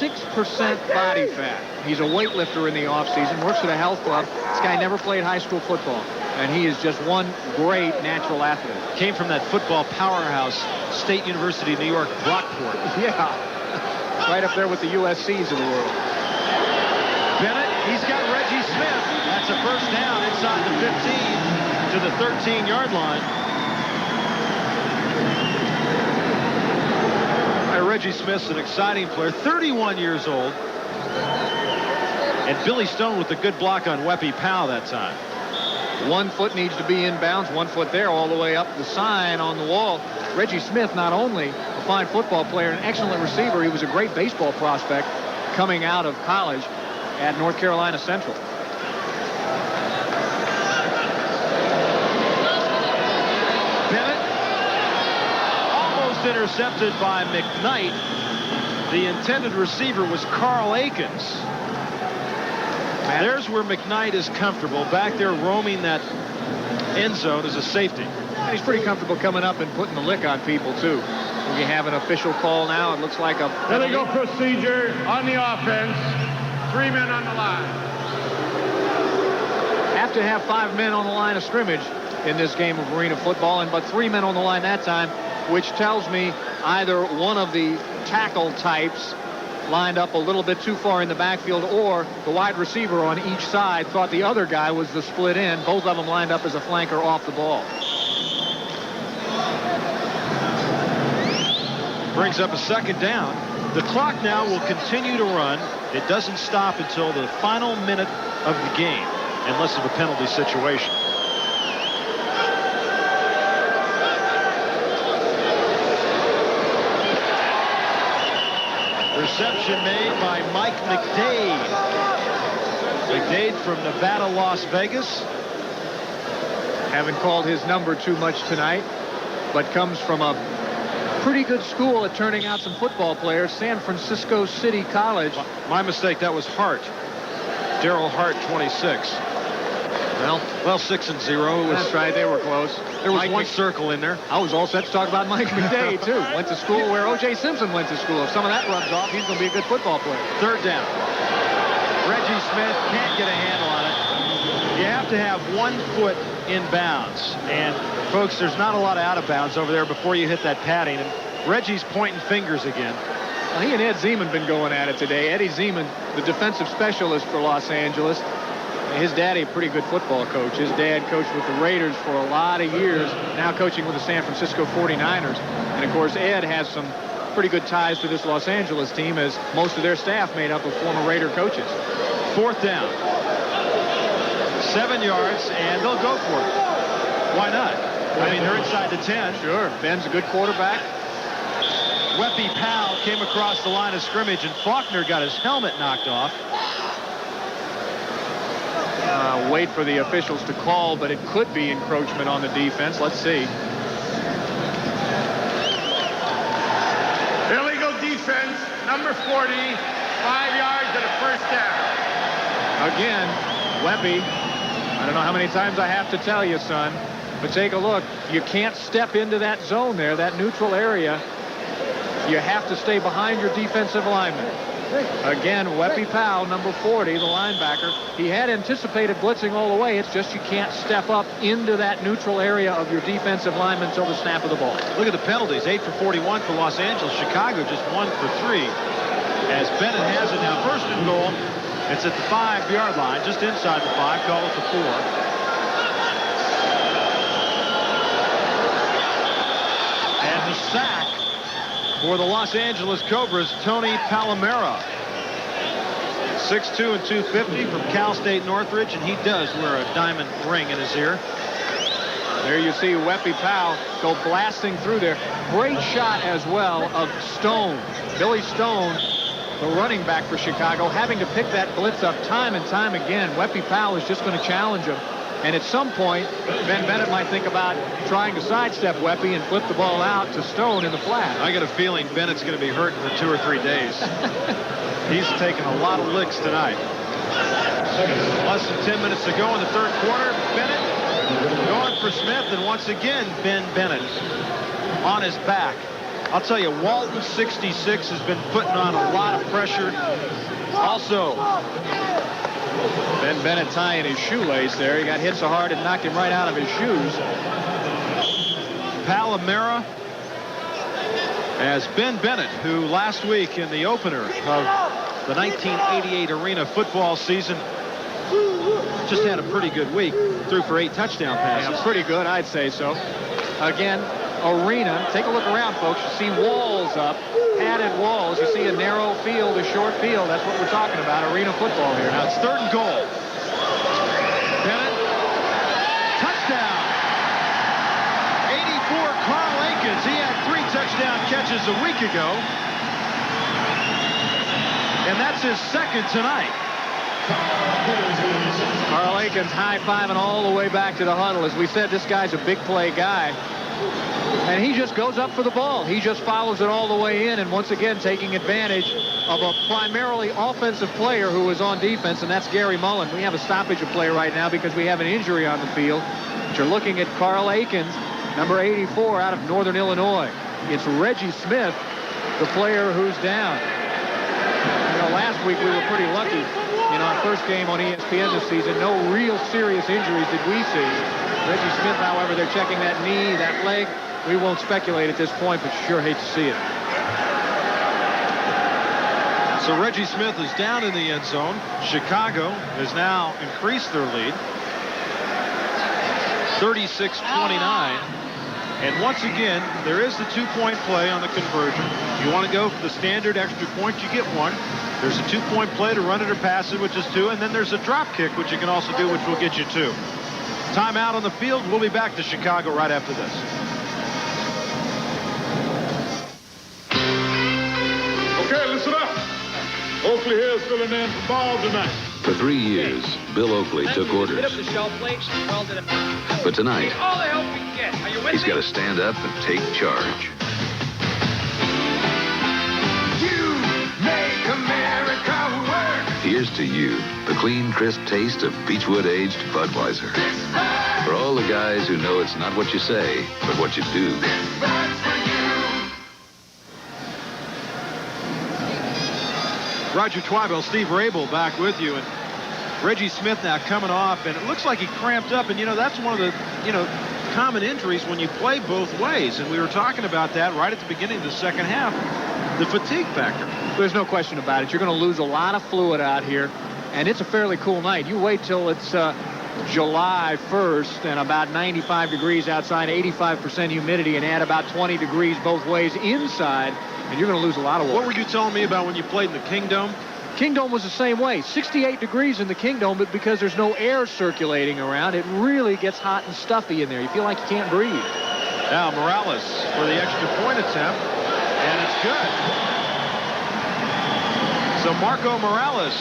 6% body fat. He's a weightlifter in the offseason, works at a health club. This guy never played high school football, and he is just one great natural athlete. Came from that football powerhouse, State University of New York, Brockport. Yeah. Right up there with the USCs of the world. Bennett, he's got Reggie Smith. That's a first down inside the 15 to the 13-yard line. Reggie Smith's an exciting player, 31 years old. And Billy Stone with a good block on Weppy Powell that time. 1 foot needs to be inbounds, 1 foot there, all the way up the sign on the wall. Reggie Smith, not only a fine football player, an excellent receiver, he was a great baseball prospect coming out of college at North Carolina Central. Bennett almost intercepted by McKnight. The intended receiver was Carl Akins. There's where McKnight is comfortable, back there roaming that end zone as a safety. And he's pretty comfortable coming up and putting the lick on people, too. We have an official call now. It looks like a penalty. Illegal procedure on the offense. 3 men on the line. Have to have 5 men on the line of scrimmage in this game of arena football, but 3 men on the line that time, which tells me either one of the tackle types lined up a little bit too far in the backfield, or the wide receiver on each side thought the other guy was the split end. Both of them lined up as a flanker off the ball. Brings up a second down. The clock now will continue to run. It doesn't stop until the final minute of the game, unless of a penalty situation. Reception made by Mike McDade. McDade from Nevada, Las Vegas. Haven't called his number too much tonight, but comes from a pretty good school at turning out some football players, San Francisco City College. My mistake, that was Hart. Daryl Hart, 26. Well, 6-0. That's right, they were close. There was one circle in there. I was all set to talk about Mike McDade, too. Went to school where O.J. Simpson went to school. If some of that rubs off, he's going to be a good football player. Third down. Reggie Smith can't get a handle on it. You have to have 1 foot in bounds. And, folks, there's not a lot of out of bounds over there before you hit that padding. And Reggie's pointing fingers again. Well, he and Ed Zeman been going at it today. Eddie Zeman, the defensive specialist for Los Angeles. His daddy, a pretty good football coach. His dad coached with the Raiders for a lot of years, now coaching with the San Francisco 49ers. And, of course, Ed has some pretty good ties to this Los Angeles team, as most of their staff made up of former Raider coaches. Fourth down. 7 yards, and they'll go for it. Why not? I mean, they're inside the 10. Sure. Ben's a good quarterback. Weppy Powell came across the line of scrimmage, and Faulkner got his helmet knocked off. Wait for the officials to call, but it could be encroachment on the defense. Let's see. Illegal defense, number 40, 5 yards and a first down. Again, Weppy, I don't know how many times I have to tell you, son, but take a look. You can't step into that zone there, that neutral area. You have to stay behind your defensive lineman. Again, Weppy Powell, number 40, the linebacker. He had anticipated blitzing all the way. It's just you can't step up into that neutral area of your defensive lineman until the snap of the ball. Look at the penalties. 8 for 41 for Los Angeles. Chicago just 1 for 3. As Bennett has it now, first and goal. It's at the 5-yard line, just inside the 5. Call it the 4. And the sack for the Los Angeles Cobras, Tony Palomera. 6'2" and 250 from Cal State Northridge, and he does wear a diamond ring in his ear. There you see Weppy Powell go blasting through there. Great shot as well of Stone. Billy Stone, the running back for Chicago, having to pick that blitz up time and time again. Weppy Powell is just going to challenge him. And at some point, Ben Bennett might think about trying to sidestep Weppy and flip the ball out to Stone in the flat. I got a feeling Bennett's going to be hurt for 2 or 3 days. He's taken a lot of licks tonight. Less than 10 minutes to go in the third quarter. Bennett going for Smith, and once again, Ben Bennett on his back. I'll tell you, Walton 66 has been putting on a lot of pressure. Also, Ben Bennett tying his shoelace there. He got hit so hard it knocked him right out of his shoes. Palomera as Ben Bennett, who last week in the opener of the 1988 Arena football season just had a pretty good week. Threw for 8 touchdown passes. Yeah, pretty good, I'd say so. Again, Arena. Take a look around, folks. You see walls up, padded walls. You see a narrow field, a short field. That's what we're talking about, arena football here. Now it's 3rd and goal. Bennett, touchdown. 84, Carl Akins. He had 3 touchdown catches a week ago. And that's his 2nd tonight. Carl Akins high-fiving all the way back to the huddle. As we said, this guy's a big play guy. And he just goes up for the ball. He just follows it all the way in, and once again taking advantage of a primarily offensive player who is on defense, and that's Gary Mullen. We have a stoppage of play right now because we have an injury on the field. But you're looking at Carl Akins, number 84 out of Northern Illinois. It's Reggie Smith, the player who's down. You know, last week we were pretty lucky in our first game on ESPN this season. No real serious injuries did we see. Reggie Smith, however, they're checking that knee, that leg. We won't speculate at this point, but you sure hate to see it. So Reggie Smith is down in the end zone. Chicago has now increased their lead. 36-29. And once again, there is the 2-point play on the conversion. If you want to go for the standard extra point, you get 1. There's a 2-point play to run it or pass it, which is 2. And then there's a drop kick, which you can also do, which will get you 2. Timeout on the field. We'll be back to Chicago right after this. Okay, listen up. Oakley Hill's filling in for ball tonight. For 3 years, Bill Oakley took orders. But tonight, he's got to stand up and take charge. You make America work. Here's to you, the clean, crisp taste of Beechwood-aged Budweiser. For all the guys who know it's not what you say, but what you do. Roger Twyville, Steve Rabel back with you, and Reggie Smith now coming off, and it looks like he cramped up, and you know that's one of the common injuries when you play both ways, and we were talking about that right at the beginning of the second half, the fatigue factor. There's no question about it. You're going to lose a lot of fluid out here, and it's a fairly cool night. You wait till it's July 1st and about 95 degrees outside, 85% humidity, and add about 20 degrees both ways inside, and you're going to lose a lot of water. What were you telling me about when you played in the Kingdome? Kingdome was the same way. 68 degrees in the Kingdome, but because there's no air circulating around, it really gets hot and stuffy in there. You feel like you can't breathe. Now Morales for the extra point attempt, and it's good. So Marco Morales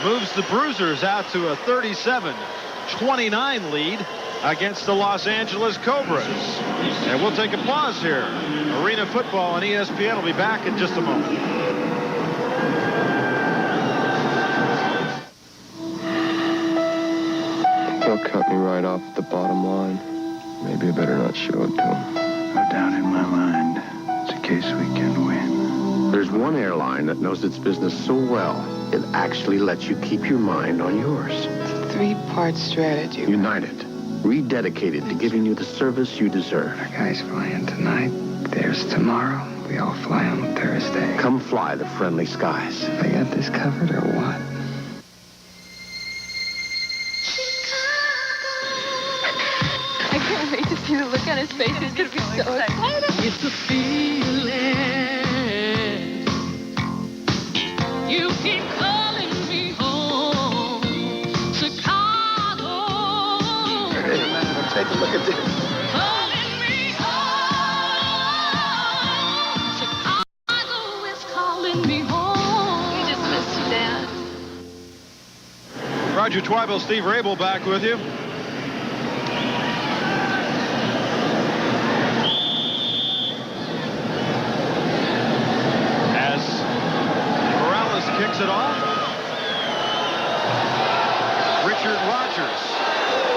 moves the Bruisers out to a 37-29 lead against the Los Angeles Cobras. And we'll take a pause here. Arena football on ESPN will be back in just a moment. They'll cut me right off the bottom line. Maybe I better not show it to them. No doubt in my mind, it's a case we can win. There's There's one airline that knows its business so well, it actually lets you keep your mind on yours. It's a three-part strategy. United, rededicated to giving you the service you deserve. Our guys fly in tonight. There's tomorrow. We all fly on Thursday. Come fly the friendly skies. They got this covered or what? I can't wait to see the look on his face. He's going to be so excited. It's a feeling. You keep calling me home, Chicago. Hey, man, take a look at this. Calling me home, Chicago is calling me home. We just missed you, Dad. Roger Twibell, Steve Rabel back with you. Kicks it off. Richard Rogers,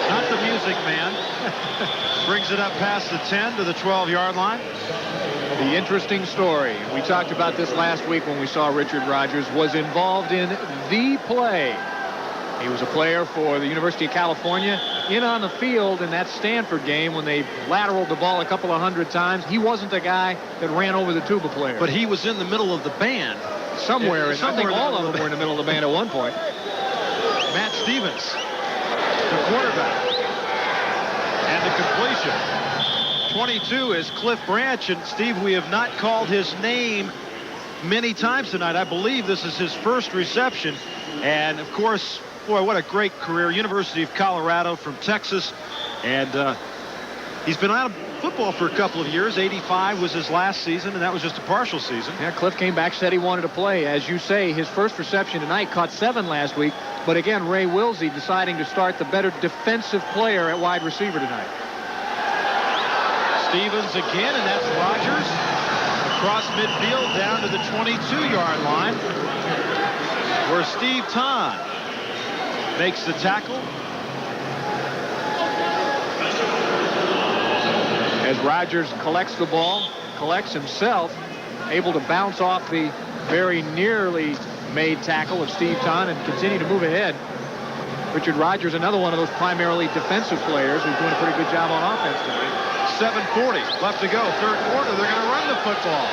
not the music man, brings it up past the 10 to the 12-yard line. The interesting story, we talked about this last week when we saw Richard Rogers, was involved in the play. He was a player for the University of California, in on the field in that Stanford game when they lateraled the ball a couple of hundred times. He wasn't the guy that ran over the tuba player. But he was in the middle of the band. Somewhere, and I think all of them were in the middle of the band at one point. Matt Stevens, the quarterback, and the completion. 22 is Cliff Branch, and Steve, we have not called his name many times tonight. I believe this is his first reception, and of course, boy, what a great career. University of Colorado from Texas, and he's been out of football for a couple of years. 85 was his last season, and that was just a partial season. Yeah, Cliff came back, said he wanted to play. As you say, his first reception tonight, caught 7 last week. But again, Ray Wilsey deciding to start the better defensive player at wide receiver tonight. Stevens again, and that's Rogers. Across midfield down to the 22-yard line, where Steve Tahn makes the tackle. As Rogers collects the ball, collects himself, able to bounce off the very nearly made tackle of Steve Tahn and continue to move ahead. Richard Rogers, another one of those primarily defensive players who's doing a pretty good job on offense tonight. 7:40 left to go, third quarter. They're going to run the football.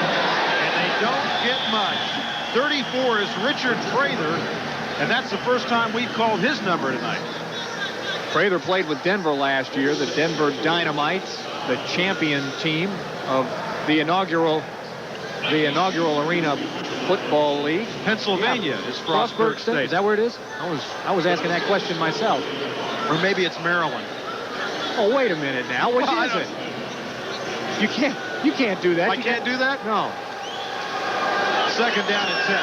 And they don't get much. 34 is Richard Prather, and that's the first time we've called his number tonight. Prather played with Denver last year, the Denver Dynamites, the champion team of the inaugural Arena Football League. Pennsylvania is Frostburg State. Is that where it is? I was asking that question myself. Or maybe it's Maryland. Oh, wait a minute now. Which is it? You can't do that. I can't do that? No. Second down and 10.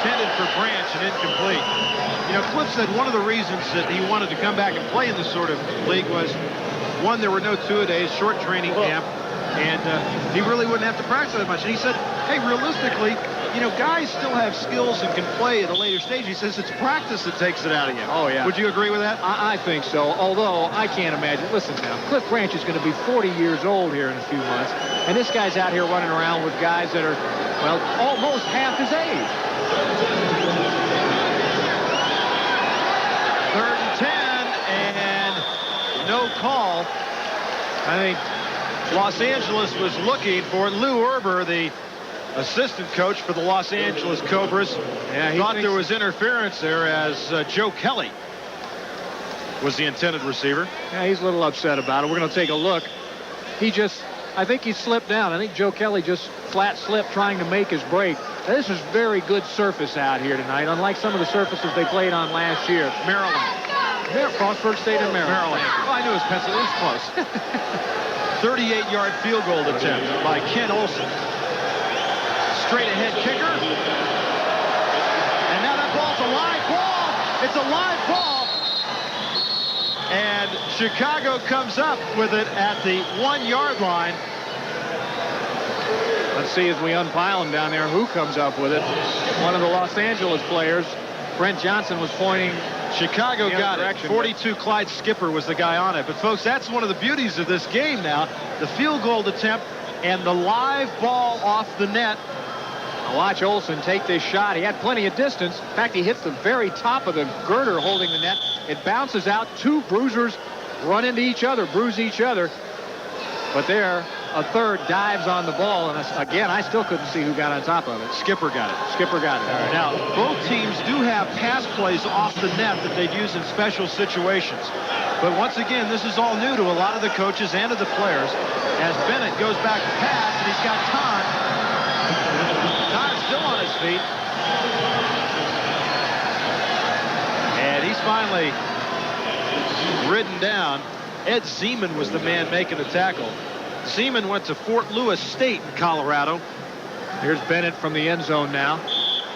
Intended for Branch and incomplete. You know, Cliff said one of the reasons that he wanted to come back and play in this sort of league was, one, there were no two-a-days, short training camp, and he really wouldn't have to practice that much. And he said, hey, realistically, you know, guys still have skills and can play at a later stage. He says it's practice that takes it out of you. Oh, yeah. Would you agree with that? I think so, although I can't imagine. Listen now, Cliff Branch is going to be 40 years old here in a few months, and this guy's out here running around with guys that are, well, almost half his age. 3rd and 10, and no call. I think Los Angeles was looking for Lou Erber, the assistant coach for the Los Angeles Cobras. Yeah, thought there was interference there as Joe Kelly was the intended receiver. Yeah, he's a little upset about it. We're going to take a look. I think he slipped down. I think Joe Kelly just flat slipped trying to make his break. Now, this is very good surface out here tonight, unlike some of the surfaces they played on last year. Maryland. Frostburg State in Maryland. Oh, I knew it was Pennsylvania. It was close. 38-yard field goal attempt by Ken Olsen. Straight ahead kicker. And now that ball's a live ball. It's a live ball. And Chicago comes up with it at the 1-yard line. Let's see as we unpile him down there who comes up with it. One of the Los Angeles players, Brent Johnson, was pointing. Chicago got it. 42 Clyde Skipper was the guy on it. But folks, that's one of the beauties of this game now. The field goal attempt and the live ball off the net. Now watch Olsen take this shot. He had plenty of distance. In fact, he hits the very top of the girder holding the net. It bounces out. Two bruisers run into each other, bruise each other. But there, a third dives on the ball. And again, I still couldn't see who got on top of it. Skipper got it. Skipper got it. All right. Now, both teams do have pass plays off the net that they'd use in special situations. But once again, this is all new to a lot of the coaches and to the players. As Bennett goes back to pass, and he's got Todd. Todd's still on his feet. And he's finally ridden down. Ed Zeman was the man making the tackle. Zeman went to Fort Lewis State in Colorado. Here's Bennett from the end zone now,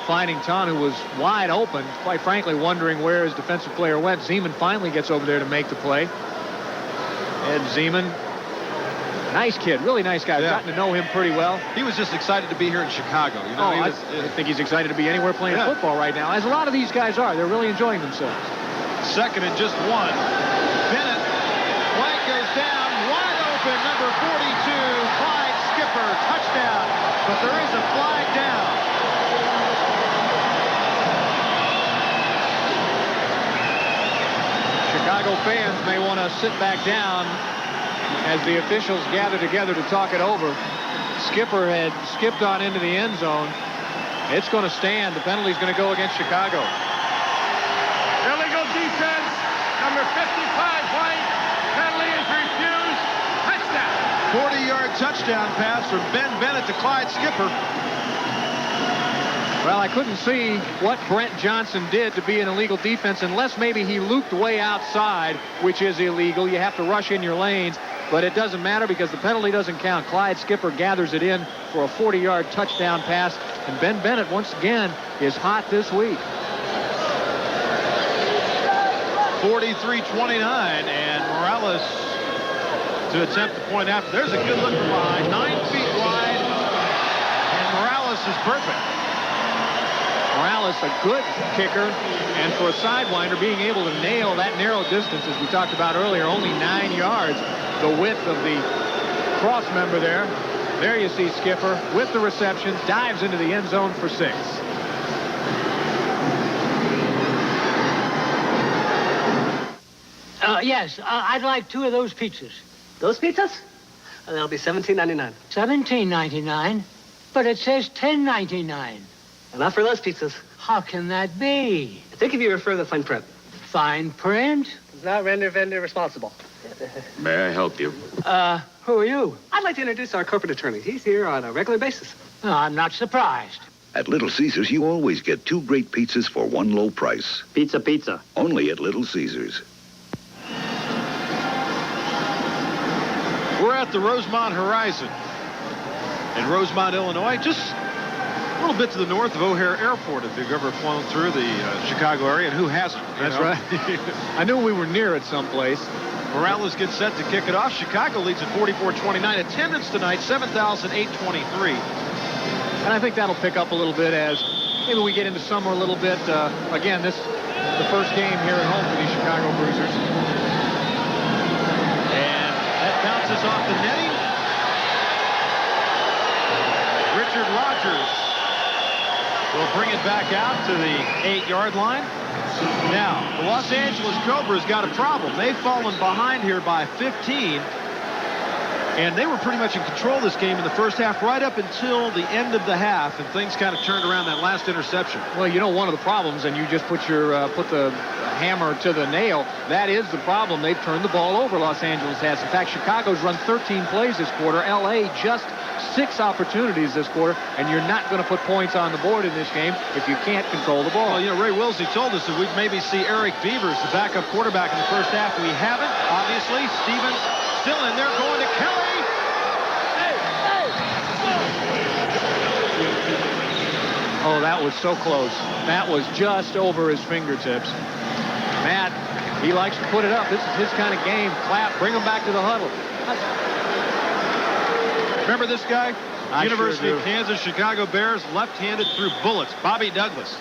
finding Ton, who was wide open, quite frankly wondering where his defensive player went. Zeman finally gets over there to make the play. Ed Zeman, nice kid, really nice guy. I've gotten to know him pretty well. He was just excited to be here in Chicago. You know, I think he's excited to be anywhere playing football right now, as a lot of these guys are. They're really enjoying themselves. Second and just one. Bennett, flag goes down, wide open, number 42, Clyde Skipper, touchdown. But there is a flag down. Chicago fans may want to sit back down as the officials gather together to talk it over. Skipper had skipped on into the end zone. It's going to stand. The penalty's going to go against Chicago. Illegal defense, number 55 white. Penalty is refused. Touchdown. 40-yard touchdown pass from Ben Bennett to Clyde Skipper. Well, I couldn't see what Brent Johnson did to be an illegal defense unless maybe he looped way outside, which is illegal. You have to rush in your lanes, but it doesn't matter because the penalty doesn't count. Clyde Skipper gathers it in for a 40-yard touchdown pass, and Ben Bennett, once again, is hot this week. 43-29, and Morales to attempt the point after. There's a good look from behind, 9 feet wide, and Morales is perfect. Morales, a good kicker, and for a sidewinder, being able to nail that narrow distance, as we talked about earlier, only 9 yards, the width of the cross member there. There you see Skipper with the reception, dives into the end zone for 6. Yes, I'd like 2 of those pizzas. Those pizzas? They'll be $17.99. $17.99? But it says $10.99. Not for those pizzas. How can that be? Think if you refer to the fine print. Fine print? Does not render vendor responsible. May I help you? Who are you? I'd like to introduce our corporate attorney. He's here on a regular basis. Oh, I'm not surprised. At Little Caesars, you always get 2 great pizzas for 1 low price. Pizza, pizza. Only at Little Caesars. We're at the Rosemont Horizon in Rosemont, Illinois, just a little bit to the north of O'Hare Airport, if you've ever flown through the Chicago area, and who hasn't? That's right. I knew we were near it someplace. Morales gets set to kick it off. Chicago leads at 44-29. Attendance tonight, 7,823. And I think that'll pick up a little bit as maybe we get into summer a little bit. Again, this the first game here at home for these Chicago Bruisers. And that bounces off the netting. Richard Rogers will bring it back out to the 8-yard line. Now, the Los Angeles Cobras got a problem. They've fallen behind here by 15. And they were pretty much in control of this game in the first half right up until the end of the half, and things kind of turned around that last interception. Well, you know, one of the problems, and you just put the hammer to the nail, that is the problem. They've turned the ball over, Los Angeles has. In fact, Chicago's run 13 plays this quarter. L.A. just 6 opportunities this quarter, and you're not going to put points on the board in this game if you can't control the ball. Well, you know, Ray Wilsey told us that we'd maybe see Eric Beavers, the backup quarterback, in the first half. We haven't, obviously. Stevens still in there, going to Kelly. Oh, that was so close. That was just over his fingertips. Matt, he likes to put it up. This is his kind of game. Clap, bring him back to the huddle. Remember this guy? I University sure of Kansas, Chicago Bears, left-handed through bullets. Bobby Douglas.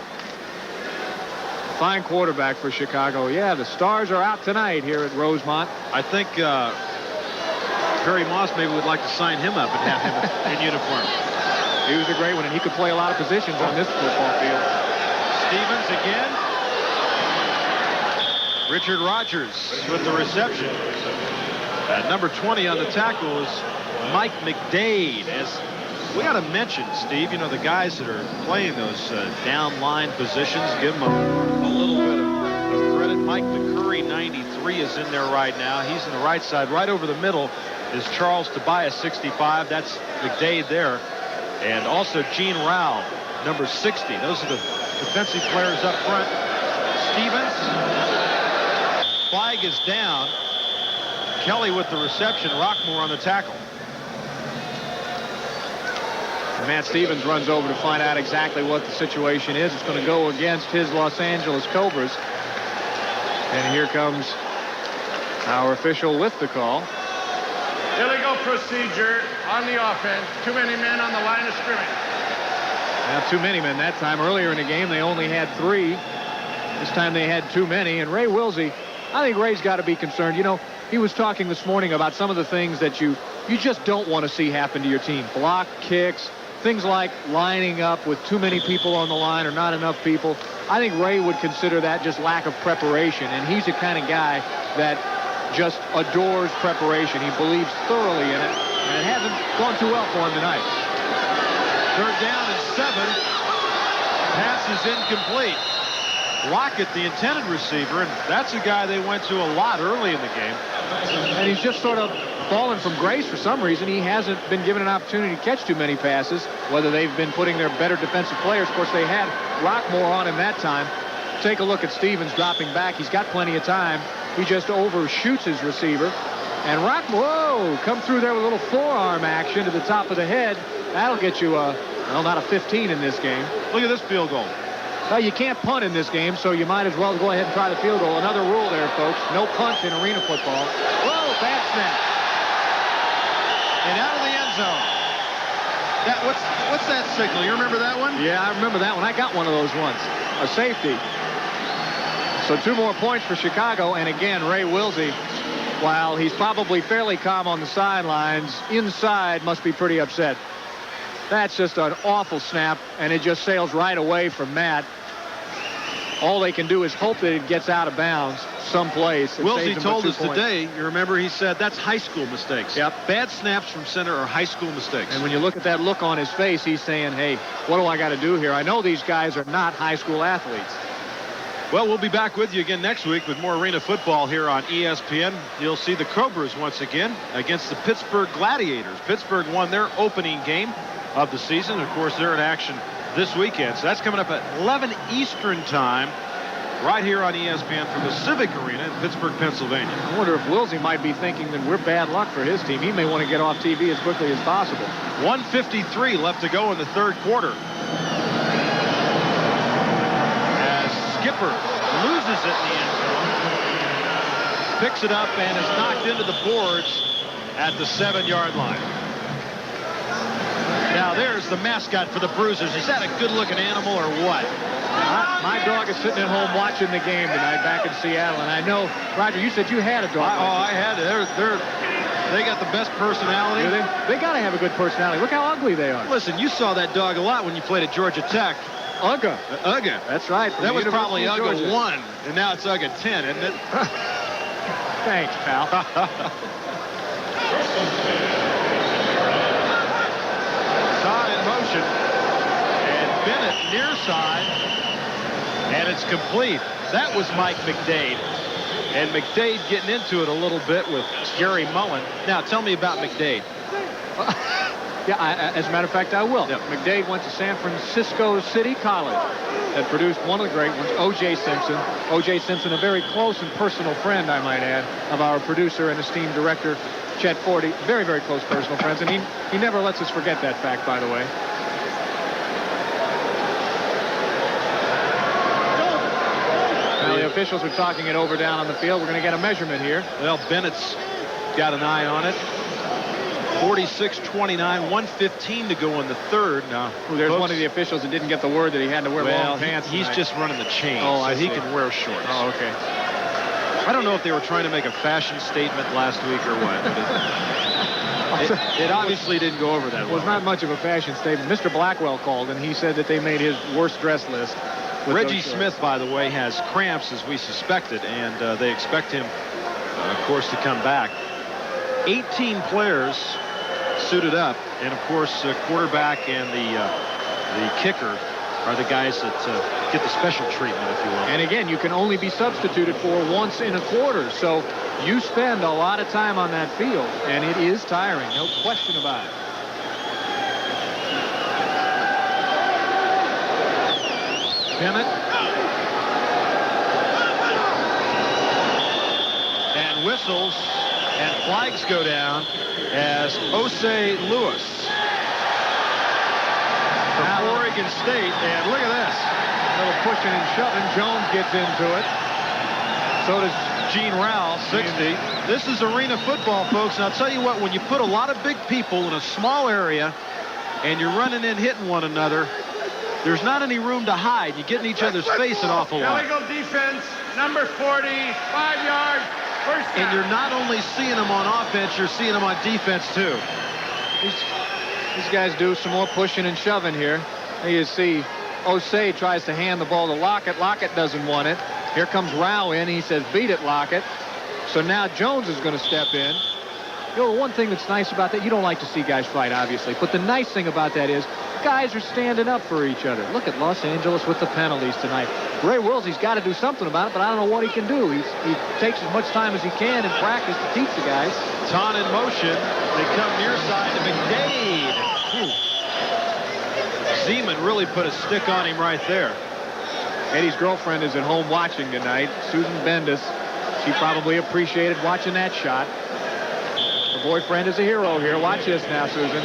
Fine quarterback for Chicago. Yeah, the Stars are out tonight here at Rosemont. I think Perry Moss maybe would like to sign him up and have him in uniform. He was a great one, and he could play a lot of positions on this football field. Stevens again. Richard Rogers with the reception. Number 20 on the tackle is Mike McDade. As we got to mention, Steve, you know, the guys that are playing those down line positions, give them a little bit of credit. Mike McCurry, 93, is in there right now. He's in the right side. Right over the middle is Charles Tobias, 65. That's McDade there. And also Gene Rao, number 60. Those are the defensive players up front. Stevens. Flag is down. Kelly with the reception. Rockmore on the tackle. And Matt Stevens runs over to find out exactly what the situation is. It's going to go against his Los Angeles Cobras. And here comes our official with the call. Illegal procedure on the offense. Too many men on the line of scrimmage. Not too many men that time. Earlier in the game, they only had 3. This time they had too many. And Ray Wilsey, I think Ray's got to be concerned. You know, he was talking this morning about some of the things that you just don't want to see happen to your team. Block kicks, things like lining up with too many people on the line or not enough people. I think Ray would consider that just lack of preparation. And he's the kind of guy that just adores preparation. He believes thoroughly in it, and it hasn't gone too well for him tonight. 3rd down and 7. Pass is incomplete. Lockett, the intended receiver, and that's a guy they went to a lot early in the game. And he's just sort of fallen from grace for some reason. He hasn't been given an opportunity to catch too many passes, whether they've been putting their better defensive players. Of course, they had Rockmore on him that time. Take a look at Stevens dropping back. He's got plenty of time. He just overshoots his receiver. And Rockmore, whoa, come through there with a little forearm action to the top of the head. That'll get you well, not a 15 in this game. Look at this field goal. Well, you can't punt in this game, so you might as well go ahead and try the field goal. Another rule there, folks. No punts in arena football. Whoa, bad snap. And out of the end zone. What's that signal? You remember that one? Yeah, I remember that one. I got one of those once. A safety. So 2 more points for Chicago. And again, Ray Wilsey, while he's probably fairly calm on the sidelines, inside must be pretty upset. That's just an awful snap, and it just sails right away from Matt. All they can do is hope that it gets out of bounds someplace. Wilsey told us today, you remember, he said that's high school mistakes. Yep. Bad snaps from center are high school mistakes. And when you look at that look on his face, he's saying, hey, what do I got to do here? I know these guys are not high school athletes. Well, we'll be back with you again next week with more arena football here on ESPN. You'll see the Cobras once again against the Pittsburgh Gladiators. Pittsburgh won their opening game of the season. Of course, they're in action this weekend. So that's coming up at 11 Eastern time right here on ESPN from the Civic Arena in Pittsburgh, Pennsylvania. I wonder if Wilsey might be thinking that we're bad luck for his team. He may want to get off TV as quickly as possible. 1:53 left to go in the 3rd quarter. As Skipper loses it in the end zone, picks it up and is knocked into the boards at the 7-yard line. Now there's the mascot for the Bruisers. Is that a good-looking animal or what? My dog is sitting at home watching the game tonight back in Seattle, and I know, Roger, you said you had a dog. I had it. They got the best personality. Do they? They got to have a good personality. Look how ugly they are. Listen, you saw that dog a lot when you played at Georgia Tech. Ugga. Ugga. That's right. That was probably Ugga 1, and now it's Ugga 10, isn't it? Thanks, pal. In motion, and Bennett near side, and it's complete. That was Mike McDade, and McDade getting into it a little bit with Gary Mullen. Now tell me about McDade. Yeah, as a matter of fact, I will. Yep. McDade went to San Francisco City College and produced one of the great ones, O.J. Simpson. O.J. Simpson, a very close and personal friend, I might add, of our producer and esteemed director, Chet Forty. Very, very close personal friends, and he never lets us forget that fact, by the way. Now the officials are talking it over down on the field. We're going to get a measurement here. Well, Bennett's got an eye on it. 46-29, 1:15 to go in the 3rd. Now, there's one of the officials that didn't get the word that he had to wear long pants. He's just running the chain, so he can wear shorts. Oh, okay. I don't know if they were trying to make a fashion statement last week or what. But It obviously didn't go over that It well. was not much of a fashion statement. Mr. Blackwell called, and he said that they made his worst dress list. Reggie Smith, by the way, has cramps, as we suspected, and they expect him, of course, to come back. 18 players suited up, and, of course, quarterback and the kicker are the guys that get the special treatment, if you will. And again, you can only be substituted for once in a quarter, so you spend a lot of time on that field, and it is tiring, no question about it. Bennett. And whistles and flags go down as Osei Lewis from Oregon State. And look at this. A little pushing and shoving. Jones gets into it. So does Gene Rowell, 60. This is arena football, folks. And I'll tell you what, when you put a lot of big people in a small area and you're running in hitting one another, there's not any room to hide. You get in each other's face an awful lot. Illegal defense, number 40, 5 yards, first down. And you're not only seeing them on offense, you're seeing them on defense, too. These guys do some more pushing and shoving here. You see Osei tries to hand the ball to Lockett. Lockett doesn't want it. Here comes Rao in. He says, beat it, Lockett. So now Jones is going to step in. You know, the one thing that's nice about that, you don't like to see guys fight, obviously, but the nice thing about that is guys are standing up for each other. Look at Los Angeles with the penalties tonight. Ray Wilsey's got to do something about it, but I don't know what he can do. He takes as much time as he can in practice to teach the guys. Ton in motion. They come near side to McDade. Zeman really put a stick on him right there. Eddie's girlfriend is at home watching tonight, Susan Bendis. She probably appreciated watching that shot. Her boyfriend is a hero here. Watch this now, Susan.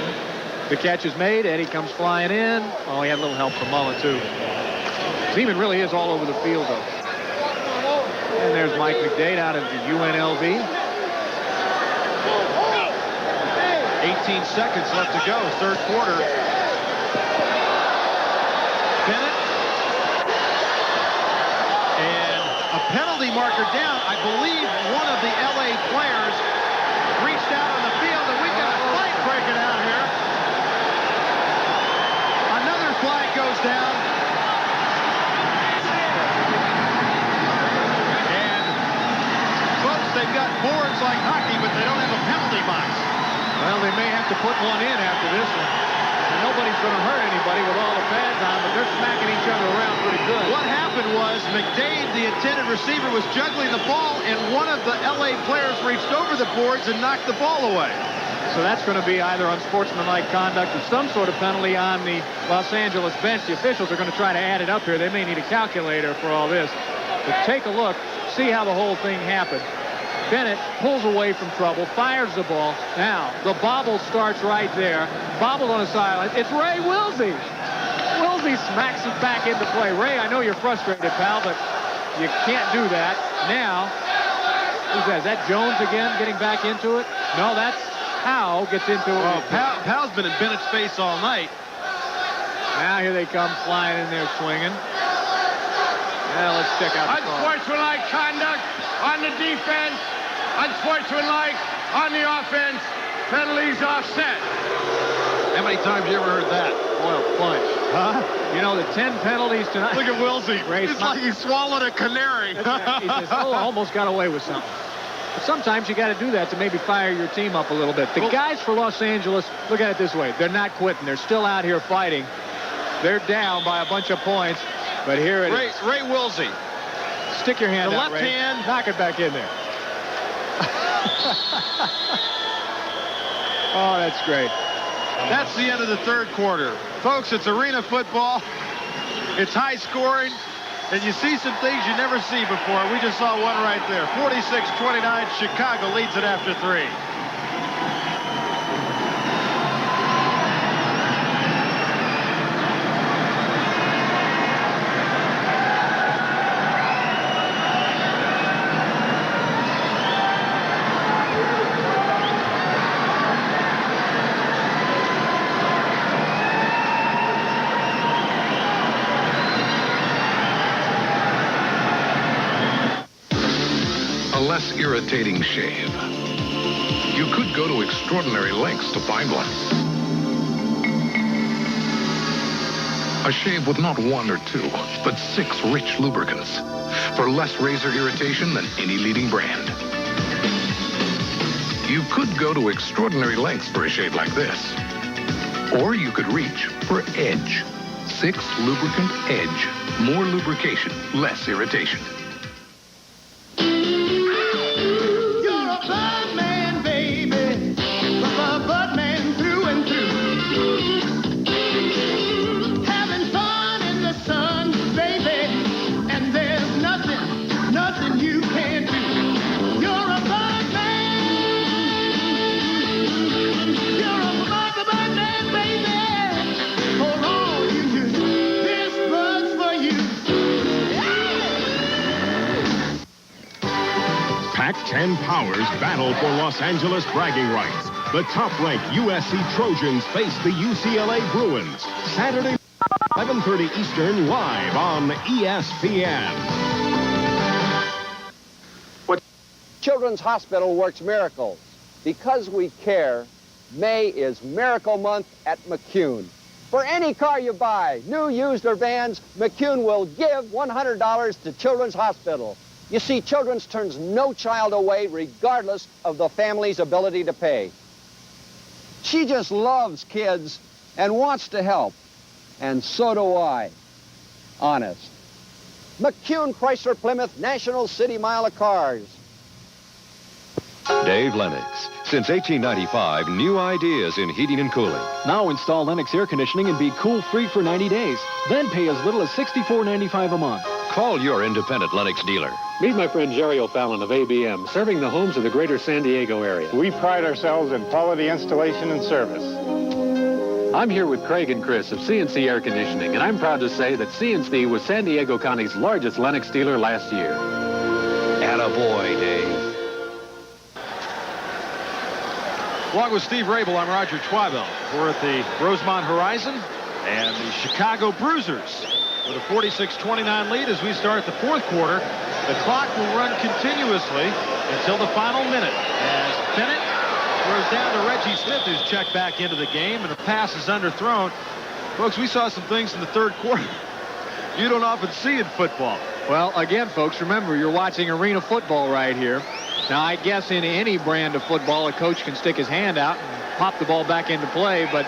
The catch is made. Eddie comes flying in. Oh, he had a little help from Mullen, too. Zeman really is all over the field, though. And there's Mike McDade out of the UNLV. 18 seconds left to go, third quarter. Bennett. And a penalty marker down. I believe one of the LA players reached out on the field, and we got a fight breaking out here. Another flag goes down. And folks, they've got boards like hockey, but they don't have a penalty box. Well, they may have to put one in after this one. And nobody's going to hurt anybody with all the pads on, but they're smacking each other around pretty good. What happened was McDade, the intended receiver, was juggling the ball, and one of the LA players reached over the boards and knocked the ball away. So that's going to be either unsportsmanlike conduct or some sort of penalty on the Los Angeles bench. The officials are going to try to add it up here. They may need a calculator for all this. But take a look, see how the whole thing happened. Bennett pulls away from trouble, fires the ball. Now, the bobble starts right there. Bobbled on the sideline. It's Ray Wilsey. Wilsey smacks it back into play. Ray, I know you're frustrated, pal, but you can't do that. Now, who's that? Is that Jones again getting back into it? No, that's Powell gets into it. Well, Powell's been in Bennett's face all night. Now here they come flying in there swinging. Now let's check out the call. Unsportsmanlike conduct on the defense. Unsportsmanlike on the offense. Penalties offset. How many times you ever heard that? Boy, a punch. Huh? You know, the 10 penalties tonight. Look at Wilsey. It's like he swallowed a canary. He says, oh, I almost got away with something. But sometimes you got to do that to maybe fire your team up a little bit. The guys for Los Angeles, look at it this way. They're not quitting. They're still out here fighting. They're down by a bunch of points. But here it is. Ray Wilsey. Stick your hand the out, left Ray. hand. Knock it back in there. Oh, that's great. That's the end of the third quarter. Folks, it's arena football. It's high scoring. And you see some things you never see before. We just saw one right there. 46-29, Chicago leads it after 3. A less irritating shave. You could go to extraordinary lengths to find one. A shave with not 1 or 2, but 6 rich lubricants for less razor irritation than any leading brand. You could go to extraordinary lengths for a shave like this. Or you could reach for Edge. 6 lubricant Edge. More lubrication, less irritation. Pac-10 powers battle for Los Angeles bragging rights. The top-ranked USC Trojans face the UCLA Bruins. Saturday, 11:30 Eastern, live on ESPN. Children's Hospital works miracles. Because we care, May is Miracle Month at McCune. For any car you buy, new, used, or vans, McCune will give $100 to Children's Hospital. You see, Children's turns no child away regardless of the family's ability to pay. She just loves kids and wants to help. And so do I. Honest. McCune Chrysler Plymouth National City Mile of Cars. Dave Lennox. Since 1895, new ideas in heating and cooling. Now install Lennox air conditioning and be cool-free for 90 days. Then pay as little as $64.95 a month. Call your independent Lennox dealer. Meet my friend Jerry O'Fallon of ABM, serving the homes of the greater San Diego area. We pride ourselves in quality installation and service. I'm here with Craig and Chris of CNC Air Conditioning, and I'm proud to say that CNC was San Diego County's largest Lennox dealer last year. Attaboy, Dave. Along with Steve Rabel, I'm Roger Twibell. We're at the Rosemont Horizon and the Chicago Bruisers with a 46-29 lead as we start the fourth quarter. The clock will run continuously until the final minute as Bennett throws down to Reggie Smith, who's checked back into the game, and a pass is underthrown. Folks, we saw some things in the third quarter you don't often see in football. Well, again, folks, remember, you're watching arena football right here. Now, I guess in any brand of football, a coach can stick his hand out and pop the ball back into play, but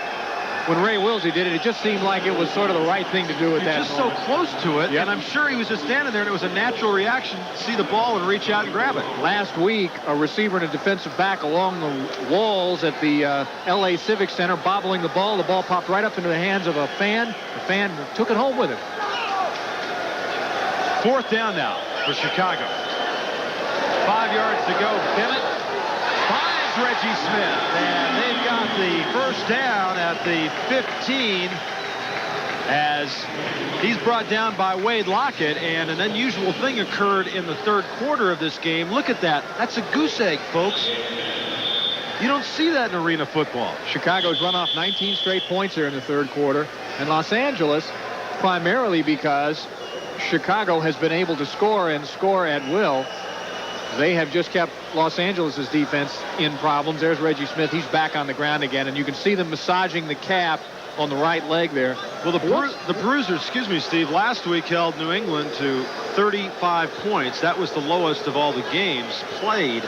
when Ray Wilsey did it, it just seemed like it was sort of the right thing to do at that just moment. So close to it, and I'm sure he was just standing there, and it was a natural reaction to see the ball and reach out and grab it. Last week, a receiver and a defensive back along the walls at the L.A. Civic Center bobbling the ball. The ball popped right up into the hands of a fan. The fan took it home with him. Fourth down now for Chicago. 5 yards to go. Bennett finds Reggie Smith, and they've got the first down at the 15 as he's brought down by Wade Lockett, and an unusual thing occurred in the third quarter of this game. Look at that. That's a goose egg, folks. You don't see that in arena football. Chicago's run off 19 straight points here in the third quarter, and Los Angeles, primarily because Chicago has been able to score and score at will. They have just kept Los Angeles' defense in problems. There's Reggie Smith. He's back on the ground again, and you can see them massaging the calf on the right leg there. Well, the Bruisers, excuse me, Steve, last week held New England to 35 points. That was the lowest of all the games played.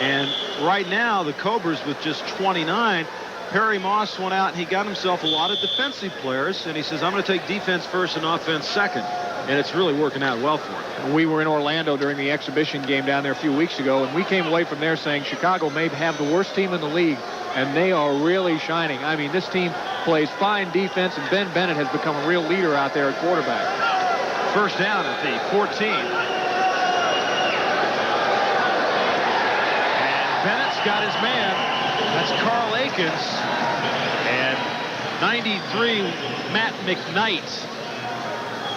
And right now, the Cobras with just 29. Perry Moss went out, and he got himself a lot of defensive players, and he says, I'm going to take defense first and offense second. And it's really working out well for him. We were in Orlando during the exhibition game down there a few weeks ago, and we came away from there saying Chicago may have the worst team in the league, and they are really shining. I mean, this team plays fine defense, and Ben Bennett has become a real leader out there at quarterback. First down at the 14. And Bennett's got his man. That's Carl Akins. And 93, Matt McKnight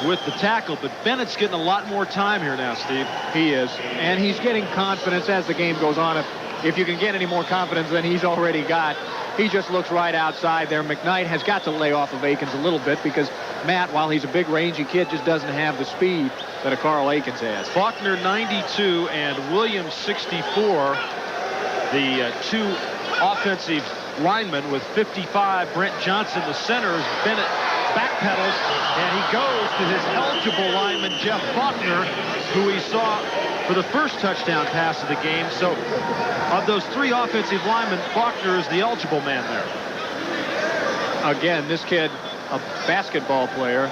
with the tackle, but Bennett's getting a lot more time here now, Steve. He is, and he's getting confidence as the game goes on. If you can get any more confidence than he's already got, he just looks right outside there. McKnight has got to lay off of Akins a little bit because Matt, while he's a big, rangy kid, just doesn't have the speed that a Carl Akins has. Faulkner 92 and Williams 64. The two offensive linemen with 55, Brent Johnson, the center, is Bennett backpedals, and he goes to his eligible lineman, Jeff Faulkner, who he saw for the first touchdown pass of the game. So of those three offensive linemen, Faulkner is the eligible man there. Again, this kid, a basketball player.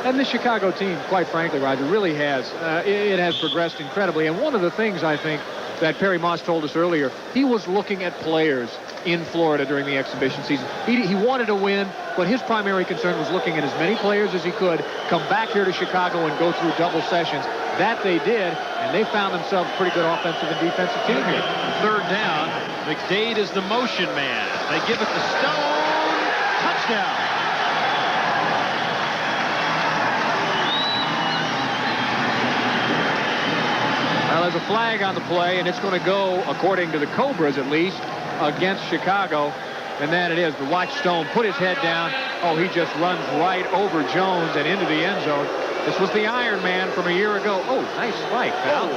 And the Chicago team, quite frankly, Roger, really has. It has progressed incredibly. And one of the things, I think, that Perry Moss told us earlier, he was looking at players in Florida during the exhibition season. He wanted to win, but his primary concern was looking at as many players as he could, come back here to Chicago and go through double sessions. That they did, and they found themselves a pretty good offensive and defensive team here. Third down, McDade is the motion man. They give it to Stone. Touchdown. Well, there's a flag on the play, and it's going to go, according to the Cobras at least, against Chicago. And then it is. But watch Stone put his head down. Oh, he just runs right over Jones and into the end zone. This was the Iron Man from a year ago. Oh, nice spike, pal.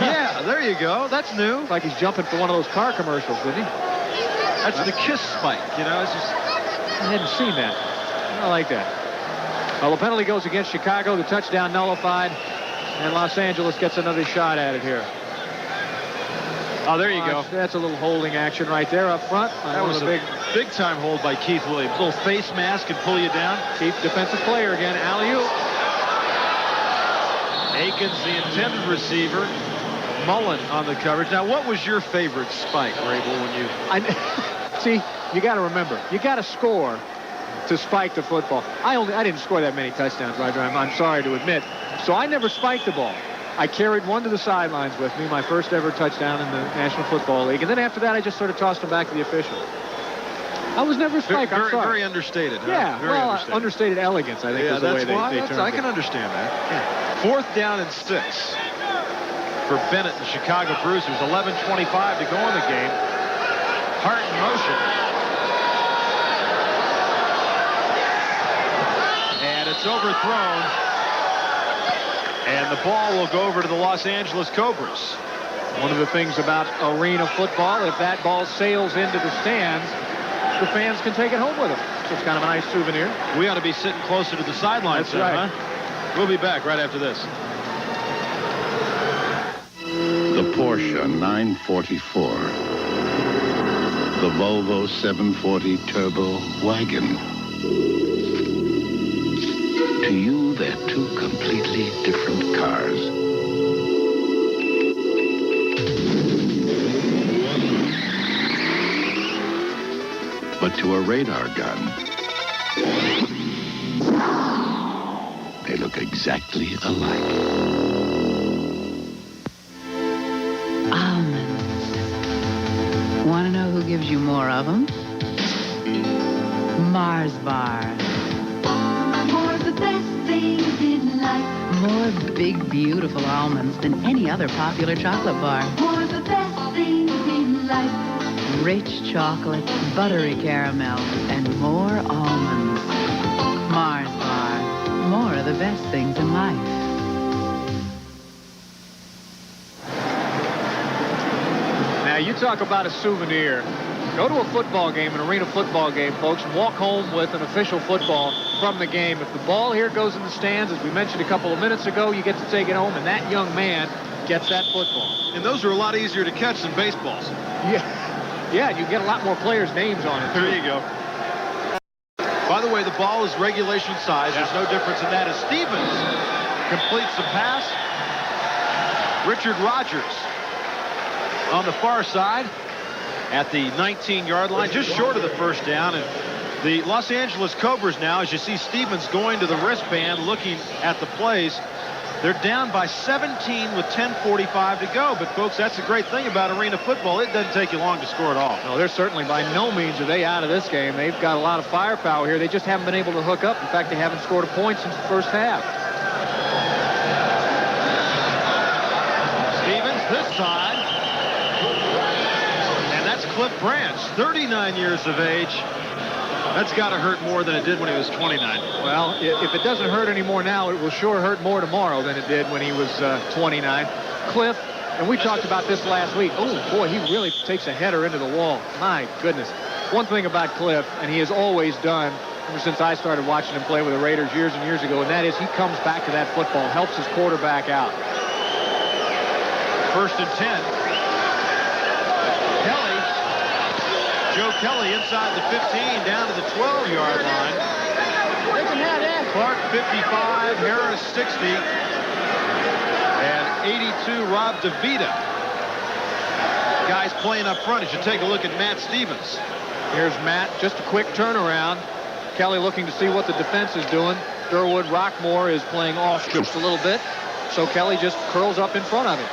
Yeah, there you go. That's new. It's like he's jumping for one of those car commercials, isn't he? That's the Kiss spike. You know, it's just... I hadn't seen that. I like that. Well, the penalty goes against Chicago. The touchdown nullified. And Los Angeles gets another shot at it here. Oh, there you go. That's a little holding action right there up front. That was a big time hold by Keith Williams. Little face mask and pull you down. Keith, defensive player again. Alley-oop. Aikens, the intended receiver. Mullen on the coverage. Now, what was your favorite spike, Rabel, when you... See, you got to remember, you got to score to spike the football. I didn't score that many touchdowns, Roger. I'm sorry to admit. So I never spiked the ball. I carried one to the sidelines with me, my first ever touchdown in the National Football League. And then after that, I just sort of tossed them back to the official. I was never spiked. I'm sorry. Very understated. Huh? Yeah, very understated elegance, I think, is the way they termed I can understand that. Yeah. 4th down and 6 for Bennett and the Chicago Bruisers. 11:25 to go in the game. Hart in motion. And it's overthrown. And the ball will go over to the Los Angeles Cobras. One of the things about arena football, if that ball sails into the stands, the fans can take it home with them. So it's kind of a nice souvenir. We ought to be sitting closer to the sidelines. That's right. Huh? We'll be back right after this. The Porsche 944. The Volvo 740 Turbo Wagon. To you, they're two completely different cars. But to a radar gun, they look exactly alike. Almonds. Want to know who gives you more of them? Mars Bar. More of the best things in life. More big, beautiful almonds than any other popular chocolate bar. More of the best things in life. Rich chocolate, buttery caramel, and more almonds. Mars Bar. More of the best things in life. Now, you talk about a souvenir. Go to a football game, an arena football game, folks, and walk home with an official football from the game. If the ball here goes in the stands, as we mentioned a couple of minutes ago, you get to take it home, and that young man gets that football. And those are a lot easier to catch than baseballs. Yeah, you get a lot more players' names on it. There you go. By the way, the ball is regulation size. There's no difference in that. As Stevens completes the pass, Richard Rogers on the far side at the 19-yard line, just short of the first down. And the Los Angeles Cobras now, as you see Stevens going to the wristband, looking at the plays, they're down by 17 with 10:45 to go. But, folks, that's the great thing about arena football. It doesn't take you long to score at all. No, they're certainly by no means are they out of this game. They've got a lot of firepower here. They just haven't been able to hook up. In fact, they haven't scored a point since the first half. Stevens this side. And that's Cliff Branch, 39 years of age. That's got to hurt more than it did when he was 29. Well, if it doesn't hurt anymore now, it will sure hurt more tomorrow than it did when he was 29. Cliff, And we talked about this last week. Oh, boy, he really takes a header into the wall. My goodness. One thing about Cliff, and he has always done, ever since I started watching him play with the Raiders years and years ago, and that is he comes back to that football, helps his quarterback out. 1st and 10. Kelly. Joe Kelly inside the 15, down to the 12-yard line. They can have that. Clark 55, Harris 60, and 82 Rob DeVita. Guys playing up front as you take a look at Matt Stevens. Here's Matt, just a quick turnaround. Kelly looking to see what the defense is doing. Durwood Rockmore is playing off just a little bit, so Kelly just curls up in front of him.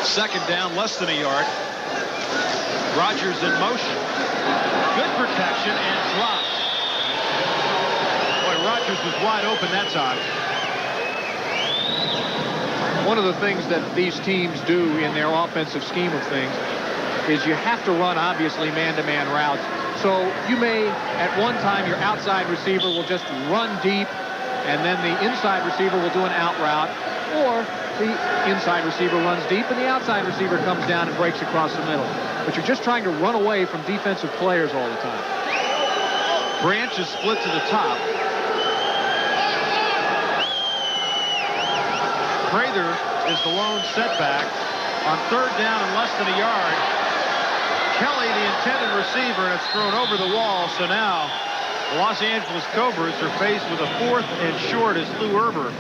2nd down, less than a yard. Rodgers in motion. Good protection and dropped. Boy, Rodgers was wide open that time. One of the things that these teams do in their offensive scheme of things is you have to run, obviously, man-to-man routes. So you may, at one time, your outside receiver will just run deep, and then the inside receiver will do an out route, or the inside receiver runs deep, and the outside receiver comes down and breaks across the middle. But you're just trying to run away from defensive players all the time. Branch is split to the top. Prather is the lone setback. On 3rd down and less than a yard, Kelly, the intended receiver, and it's thrown over the wall. So now the Los Angeles Cobras are faced with a 4th and short as Lou Erber,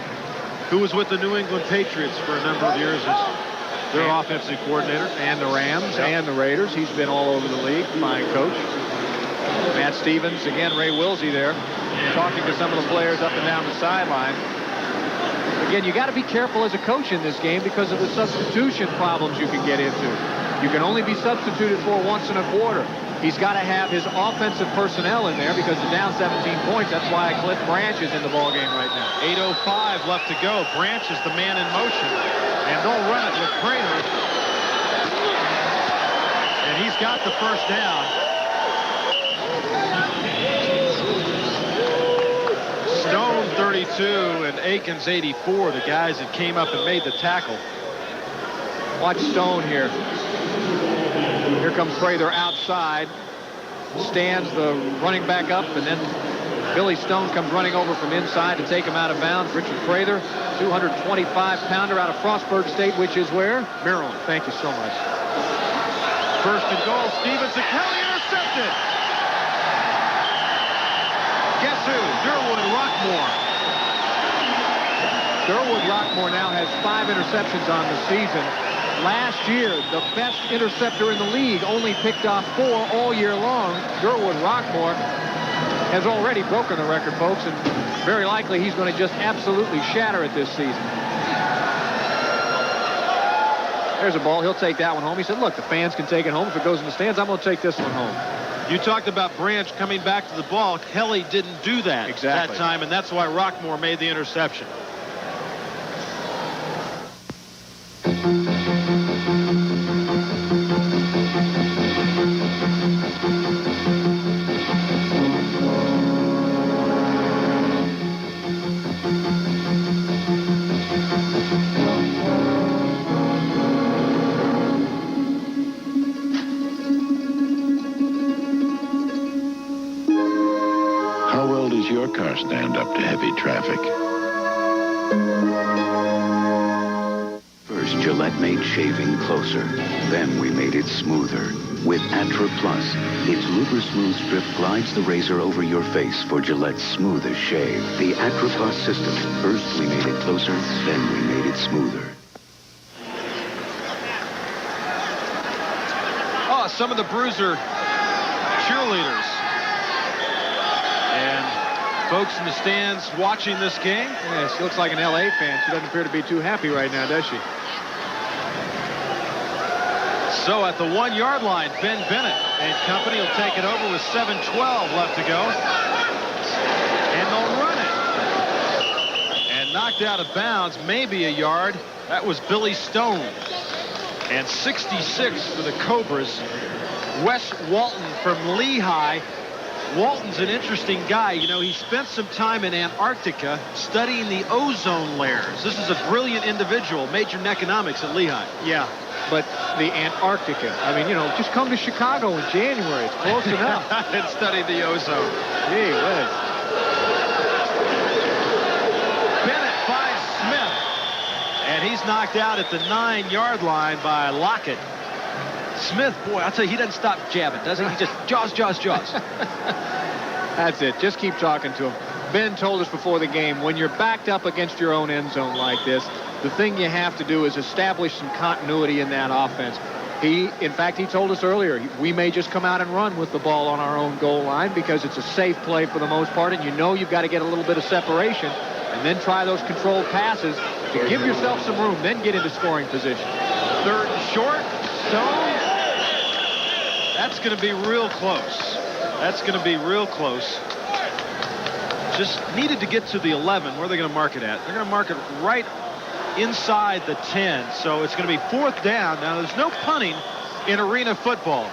who was with the New England Patriots for a number of years as their offensive coordinator. And the Rams and the Raiders. He's been all over the league. Fine coach. Matt Stevens, again, Ray Wilsey there, talking to some of the players up and down the sideline. Again, you got to be careful as a coach in this game because of the substitution problems you can get into. You can only be substituted for once in a quarter. He's got to have his offensive personnel in there because they're down 17 points. That's why Cliff Branch is in the ballgame right now. 8:05 left to go. Branch is the man in motion. And they'll run it with Prater. And he's got the 1st down. Stone 32 and Akins 84, the guys that came up and made the tackle. Watch Stone here. Here comes Prather outside. Stands the running back up, and then Billy Stone comes running over from inside to take him out of bounds. Richard Prather, 225-pounder out of Frostburg State, which is where? Maryland. Thank you so much. 1st and goal. Stevens to Kelly, intercepted. Guess who? Durwood Rockmore. Durwood Rockmore now has 5 interceptions on the season. Last year, the best interceptor in the league, only picked off 4 all year long. Durwood Rockmore has already broken the record, folks, and very likely he's going to just absolutely shatter it this season. There's a ball. He'll take that one home. He said, look, the fans can take it home. If it goes in the stands, I'm going to take this one home. You talked about Branch coming back to the ball. Kelly didn't do that that time, and that's why Rockmore made the interception. Your car stand up to heavy traffic. First, Gillette made shaving closer. Then we made it smoother. With Atra Plus, its Luber Smooth Strip glides the razor over your face for Gillette's smoothest shave. The Atra Plus system. First we made it closer, then we made it smoother. Oh, some of the Bruiser cheerleaders. And folks in the stands watching this game. Yeah, she looks like an LA fan. She doesn't appear to be too happy right now, does she? So at the 1-yard line, Ben Bennett and company will take it over with 7:12 left to go. And they'll run it. And knocked out of bounds, maybe a yard. That was Billy Stone. And 66 for the Cobras. Wes Walton from Lehigh Walton's an interesting guy. You know, he spent some time in Antarctica studying the ozone layers. This is a brilliant individual, majored in economics at Lehigh. Yeah, but the Antarctica. I mean, you know, just come to Chicago in January. It's close enough. And study the ozone. Gee whiz. Bennett finds Smith. And he's knocked out at the 9-yard line by Lockett. Smith, boy, I'll tell you, he doesn't stop jabbing, does he? He just jaws. That's it. Just keep talking to him. Ben told us before the game, when you're backed up against your own end zone like this, the thing you have to do is establish some continuity in that offense. In fact, he told us earlier, we may just come out and run with the ball on our own goal line because it's a safe play for the most part, and you know you've got to get a little bit of separation and then try those controlled passes to give yourself some room, then get into scoring position. 3rd and short. Stone. That's going to be real close. Just needed to get to the 11. Where are they going to mark it at? They're going to mark it right inside the 10. So it's going to be 4th down. Now, there's no punting in arena football.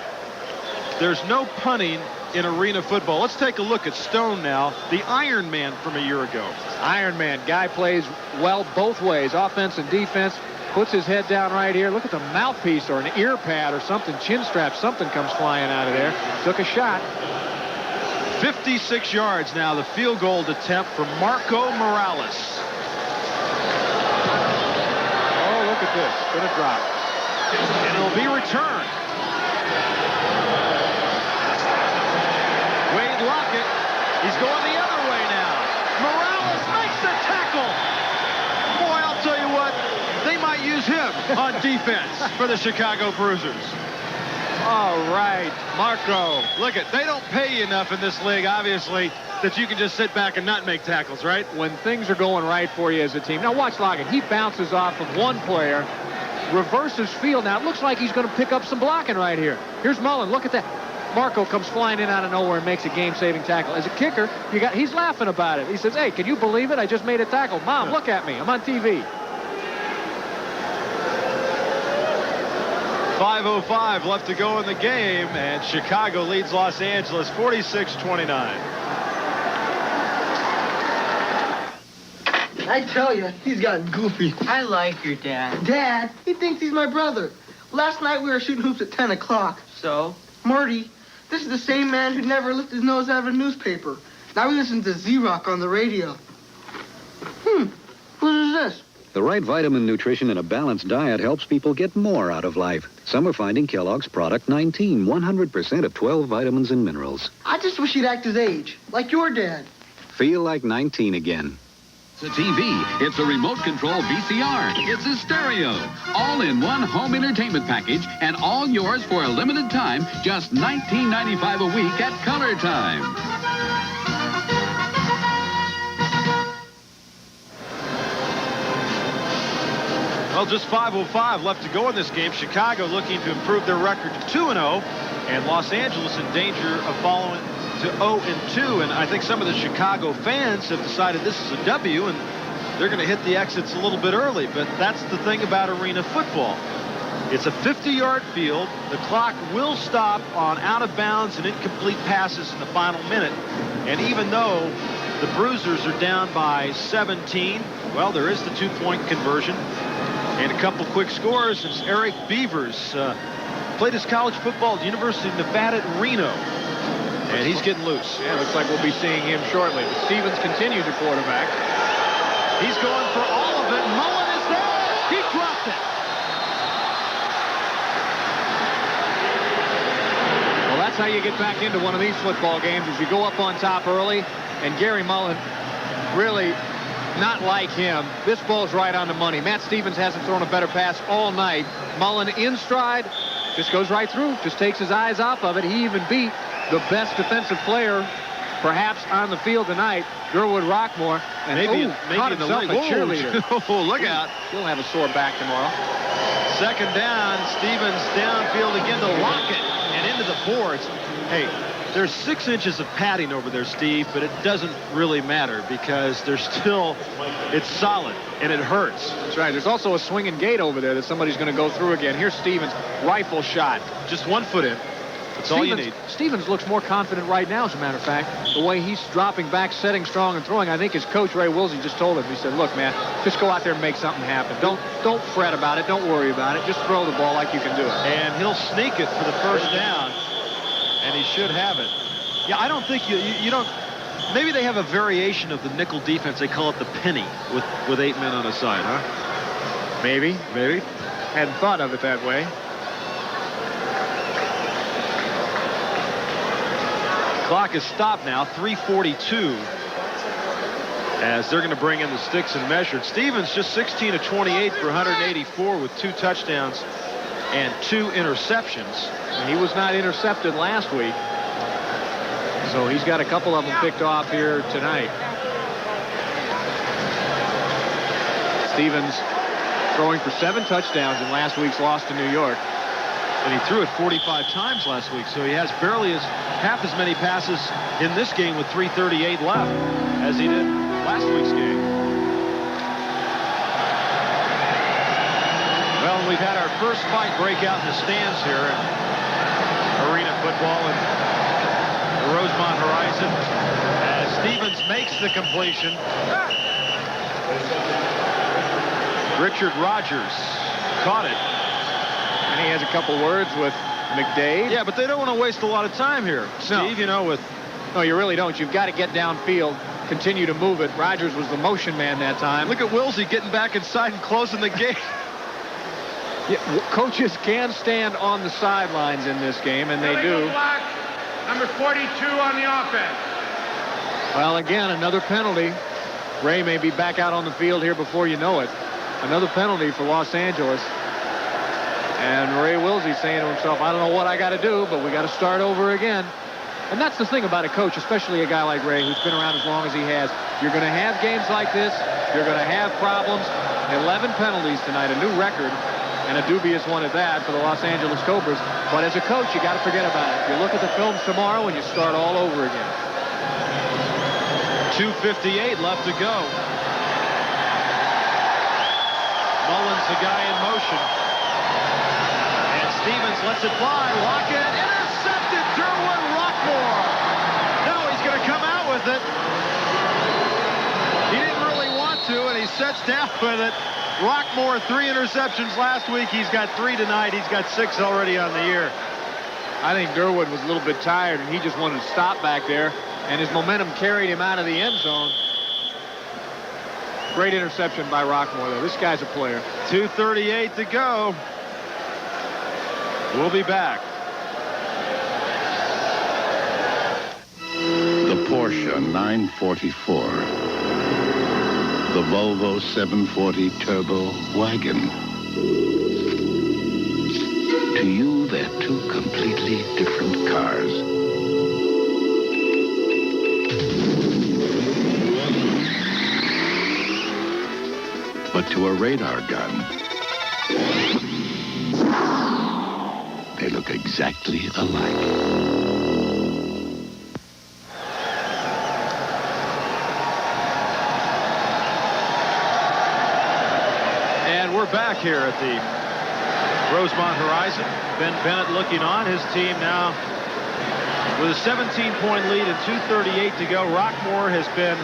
Let's take a look at Stone now, the Iron Man from a year ago. Iron Man. Guy plays well both ways, offense and defense. Puts his head down right here. Look at the mouthpiece or an ear pad or something, chin strap, something comes flying out of there. Took a shot. 56 yards now, the field goal attempt for Marco Morales. Oh, look at this. Gonna drop. And it'll be returned. Wade Lockett. He's going the other way now. Morales makes the tackle. Boy, I'll tell you what. They might use him on defense for the Chicago Bruisers. All right, Marco. Look it, they don't pay you enough in this league, obviously, that you can just sit back and not make tackles, right? When things are going right for you as a team. Now watch Lockett. He bounces off of one player, reverses field. Now it looks like he's going to pick up some blocking right here. Here's Mullen. Look at that. Marco comes flying in out of nowhere and makes a game-saving tackle. As a kicker, he's laughing about it. He says, hey, can you believe it? I just made a tackle. Mom, look at me. I'm on TV. 5:05 left to go in the game, and Chicago leads Los Angeles 46-29. I tell you, he's gotten goofy. I like your dad. Dad? He thinks he's my brother. Last night we were shooting hoops at 10 o'clock. So? Marty, this is the same man who never lifted his nose out of a newspaper. Now he listens to Z-Rock on the radio. What is this? The right vitamin nutrition and a balanced diet helps people get more out of life. Some are finding Kellogg's Product 19, 100% of 12 vitamins and minerals. I just wish he'd act his age, like your dad. Feel like 19 again. It's a TV. It's a remote control VCR. It's a stereo. All in one home entertainment package, and all yours for a limited time, just $19.95 a week at Color Time. Well, just 5:05 left to go in this game. Chicago looking to improve their record to 2-0, and Los Angeles in danger of falling to 0-2. And I think some of the Chicago fans have decided this is a W, and they're going to hit the exits a little bit early. But that's the thing about arena football. It's a 50-yard field. The clock will stop on out-of-bounds and incomplete passes in the final minute. And even though the Bruisers are down by 17, well, there is the two-point conversion. And a couple quick scores since Eric Beavers played his college football at the University of Nevada at Reno. And he's getting loose. Yeah, looks like we'll be seeing him shortly. Stevens continues to quarterback. He's going for all of it. Mullen is there. He dropped it. Well, that's how you get back into one of these football games, is you go up on top early. And Gary Mullen, really not like him. This ball's right on the money. Matt Stevens hasn't thrown a better pass all night. Mullen in stride, just goes right through, just takes his eyes off of it. He even beat the best defensive player perhaps on the field tonight, Gerwood Rockmore. And maybe in the leg. A cheerleader. Oh, look out. He'll have a sore back tomorrow. 2nd down. Stevens downfield again to Lockett and into the boards. Hey, there's 6 inches of padding over there, Steve, but it doesn't really matter because there's still, it's solid and it hurts. That's right. There's also a swinging gate over there that somebody's going to go through again. Here's Stevens, rifle shot. Just 1 foot in. That's all you need. Stevens looks more confident right now, as a matter of fact. The way he's dropping back, setting strong, and throwing. I think his coach, Ray Wilsey, just told him, he said, look, man, just go out there and make something happen. Don't fret about it. Don't worry about it. Just throw the ball like you can do it. And he'll sneak it for the first down, and he should have it. Yeah, I don't think you don't. Maybe they have a variation of the nickel defense. They call it the penny with 8 men on the side, huh? Maybe. Hadn't thought of it that way. Clock is stopped now, 3:42, as they're going to bring in the sticks and measure. Stevens just 16 of 28 for 184 with 2 touchdowns and 2 interceptions. And he was not intercepted last week, so he's got a couple of them picked off here tonight. Stevens throwing for 7 touchdowns in last week's loss to New York. And he threw it 45 times last week, so he has barely half as many passes in this game with 3:38 left as he did last week's game. Well, we've had our first fight break out in the stands here in arena football and the Rosemont Horizon as Stevens makes the completion. Richard Rogers caught it. And he has a couple words with McDade. Yeah, but they don't want to waste a lot of time here, Steve. No. No, you really don't. You've got to get downfield, continue to move it. Rogers was the motion man that time. Look at Wilsey getting back inside and closing the gate. Yeah, coaches can stand on the sidelines in this game, and they do. Black, number 42 on the offense. Well, again, another penalty. Ray may be back out on the field here before you know it. Another penalty for Los Angeles. And Ray Wilsey saying to himself, I don't know what I got to do, but we got to start over again. And that's the thing about a coach, especially a guy like Ray, who's been around as long as he has. You're going to have games like this. You're going to have problems. 11 penalties tonight, a new record, and a dubious one at that for the Los Angeles Cobras. But as a coach, you got to forget about it. You look at the films tomorrow and you start all over again. 2:58 left to go. Mullins, the guy in motion. Stevens lets it fly. Lockett intercepted. Derwin Rockmore. Now he's going to come out with it. He didn't really want to, and he sets down with it. Rockmore, 3 interceptions last week. He's got 3 tonight. He's got 6 already on the year. I think Derwin was a little bit tired, and he just wanted to stop back there, and his momentum carried him out of the end zone. Great interception by Rockmore, though. This guy's a player. 2:38 to go. We'll be back. The Porsche 944. The Volvo 740 Turbo Wagon. To you, they're 2 completely different cars. But to a radar gun, they look exactly alike. And we're back here at the Rosemont Horizon. Ben Bennett looking on. His team now with a 17-point lead and 2:38 to go. Rockmore has been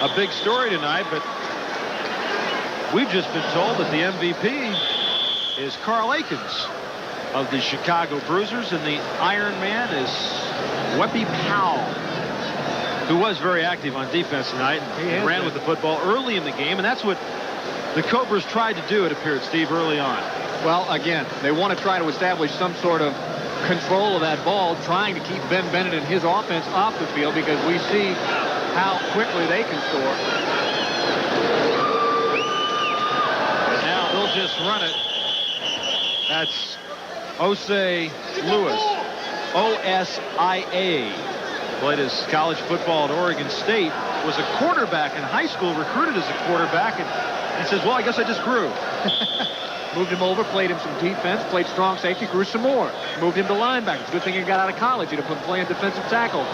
a big story tonight, but we've just been told that the MVP is Carl Akins of the Chicago Bruisers, and the Iron Man is Weppy Powell, who was very active on defense tonight and ran with the football early in the game, and that's what the Cobras tried to do, it appeared, Steve, early on. Well, again, they want to try to establish some sort of control of that ball, trying to keep Ben Bennett and his offense off the field, because we see how quickly they can score. And now they'll just run it. That's Osei Lewis, O-S-I-A. Played his college football at Oregon State. Was a quarterback in high school, recruited as a quarterback, and he says, well, I guess I just grew. Moved him over, played him some defense, played strong safety, grew some more. Moved him to linebacker. It's a good thing he got out of college. He'd have been playing defensive tackle.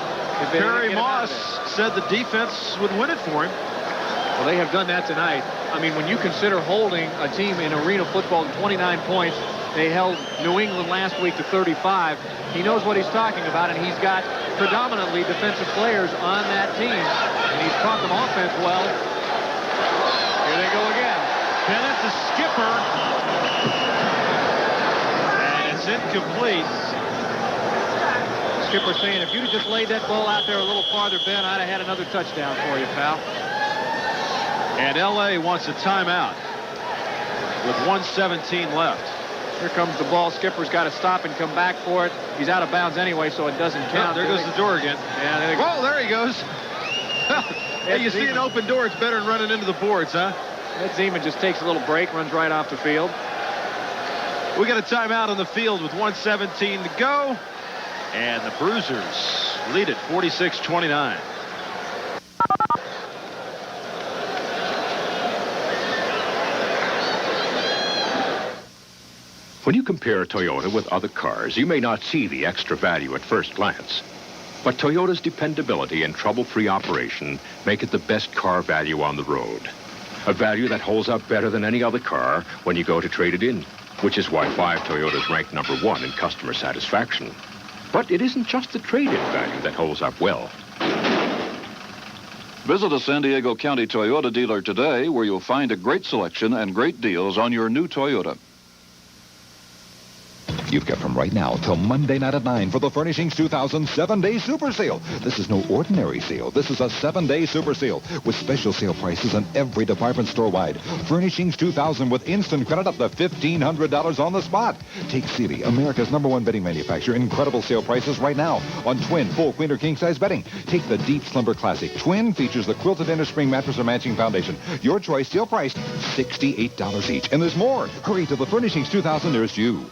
Perry Moss said the defense would win it for him. Well, they have done that tonight. I mean, when you consider holding a team in arena football to 29 points They held New England last week to 35. He knows what he's talking about, and he's got predominantly defensive players on that team, and he's taught them offense well. Here they go again. Bennett, the skipper, and it's incomplete. Skipper saying, if you'd have just laid that ball out there a little farther, Ben, I'd have had another touchdown for you, pal. And L.A. wants a timeout with 1:17 left. Here comes the ball. Skipper's got to stop and come back for it. He's out of bounds anyway, so it doesn't count. There goes the door again. Yeah, there Whoa, there he goes. Hey, you see an open door, it's better than running into the boards, huh? Ed Zeman just takes a little break, runs right off the field. We got a timeout on the field with 1:17 to go. And the Bruisers lead it 46-29. When you compare Toyota with other cars, you may not see the extra value at first glance. But Toyota's dependability and trouble-free operation make it the best car value on the road. A value that holds up better than any other car when you go to trade it in, which is why 5 Toyotas rank #1 in customer satisfaction. But it isn't just the trade-in value that holds up well. Visit a San Diego County Toyota dealer today where you'll find a great selection and great deals on your new Toyota. You've got from right now till Monday night at 9 for the Furnishings 2000 7-Day Super Sale. This is no ordinary sale. This is a 7-day super sale with special sale prices in every department store wide. Furnishings 2000 with instant credit up to $1,500 on the spot. Take Sealy, America's #1 bedding manufacturer, incredible sale prices right now on twin, full, queen, or king-size bedding. Take the Deep Slumber Classic. Twin features the quilted inner spring mattress or matching foundation. Your choice, still priced $68 each. And there's more. Hurry to the Furnishings 2000 nearest you.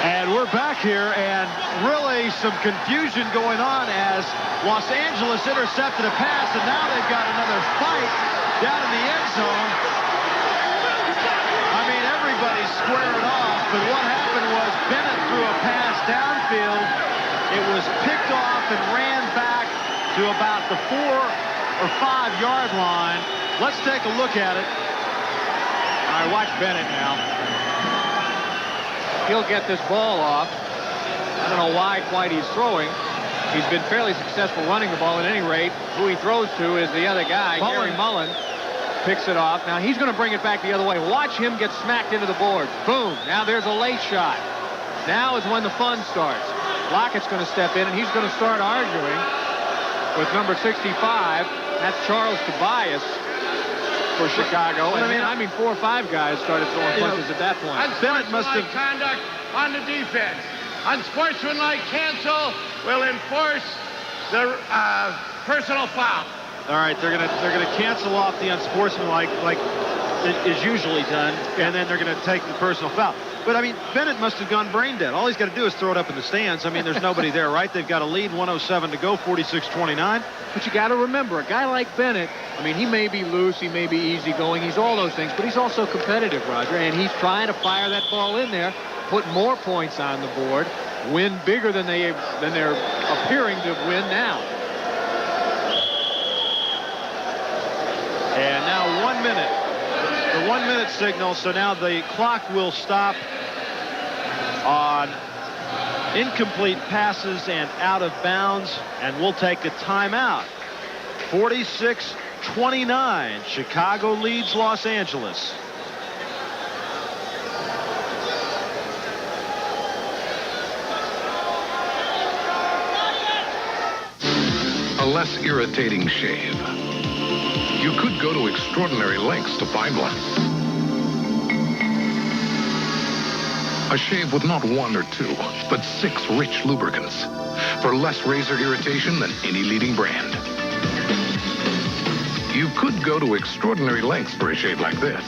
And we're back here, and really some confusion going on as Los Angeles intercepted a pass, and now they've got another fight down in the end zone. I mean, everybody's squaring off, but what happened was Bennett threw a pass downfield. It was picked off and ran back to about the 4 or 5 yard line. Let's take a look at it. All right, watch Bennett now. He'll get this ball off. I don't know why quite he's throwing. He's been fairly successful running the ball at any rate. Who he throws to is the other guy, Gary Mullen. Picks it off. Now he's going to bring it back the other way. Watch him get smacked into the board. Boom. Now there's a late shot. Now is when the fun starts. Lockett's going to step in, and he's going to start arguing with number 65. That's Charles Tobias for Chicago. And I mean 4 or 5 guys started throwing punches at that point. Bennett must have conduct on the defense. Unsportsmanlike cancel will enforce the personal foul. All right, they're gonna cancel off the unsportsmanlike like it is usually done, and then they're gonna take the personal foul. But I mean, Bennett must have gone brain dead. All he's got to do is throw it up in the stands. I mean, there's nobody there, right? They've got a lead, 1:07 to go, 46-29. But you got to remember, a guy like Bennett, I mean, he may be loose, he may be easygoing, he's all those things, but he's also competitive, Roger, and he's trying to fire that ball in there, put more points on the board, win bigger than they're appearing to win now. And now 1 minute. The 1 minute signal, so now the clock will stop on incomplete passes and out of bounds, and we'll take a timeout. 46-29. Chicago leads Los Angeles. A less irritating shave. You could go to extraordinary lengths to find one. A shave with not 1 or 2, but 6 rich lubricants for less razor irritation than any leading brand. You could go to extraordinary lengths for a shave like this.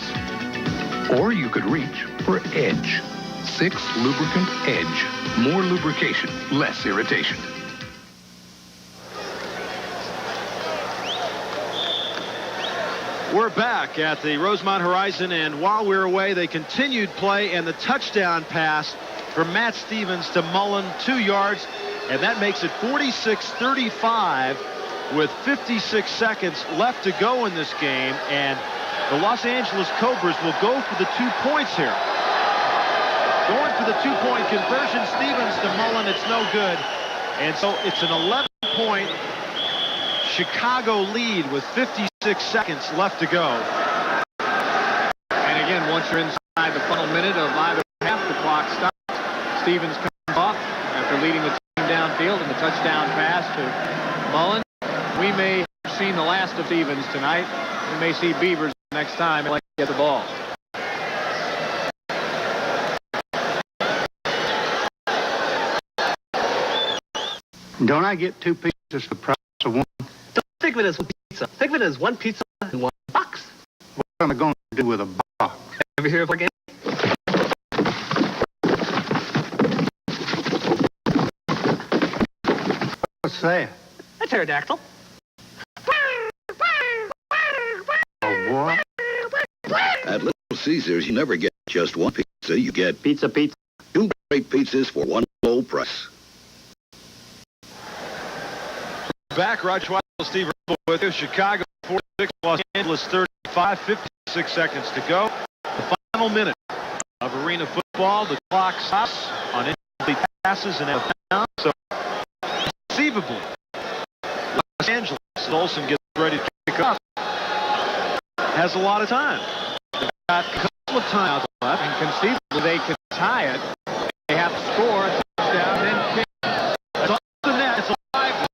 Or you could reach for Edge. 6 lubricant Edge. More lubrication, less irritation. We're back at the Rosemont Horizon, and while we're away, they continued play, and the touchdown pass from Matt Stevens to Mullen, 2 yards, and that makes it 46-35 with 56 seconds left to go in this game, and the Los Angeles Cobras will go for the 2 points here. Going for the 2-point conversion. Stevens to Mullen. It's no good. And so it's an 11-point Chicago lead with 56 seconds left to go. And again, once you're inside the final minute of either half, the clock stops. Stevens comes off after leading the team downfield and the touchdown pass to Mullen. We may have seen the last of Stevens tonight. We may see Beavers next time and get the ball. Don't I get 2 pizzas for the price of 1? Don't think of it as one pizza. Think of it as 1 pizza and 1 box. What am I going to do with a box? Ever hear of again? What's that? A pterodactyl. A what? At Little Caesars, you never get just 1 pizza. You get pizza. 2 great pizzas for 1 low price. Back, Roger White, Steve Rumble with you. Chicago 46, Los Angeles 35, 56 seconds to go. The final minute of arena football. The clock stops on incomplete passes and out of bounds. So, conceivably, Los Angeles, Olsen gets ready to pick up. Has a lot of time. They've got a couple of timeouts left, and conceivably they can tie it. They have to score a touchdown, then kick. That's all the net. It's a live.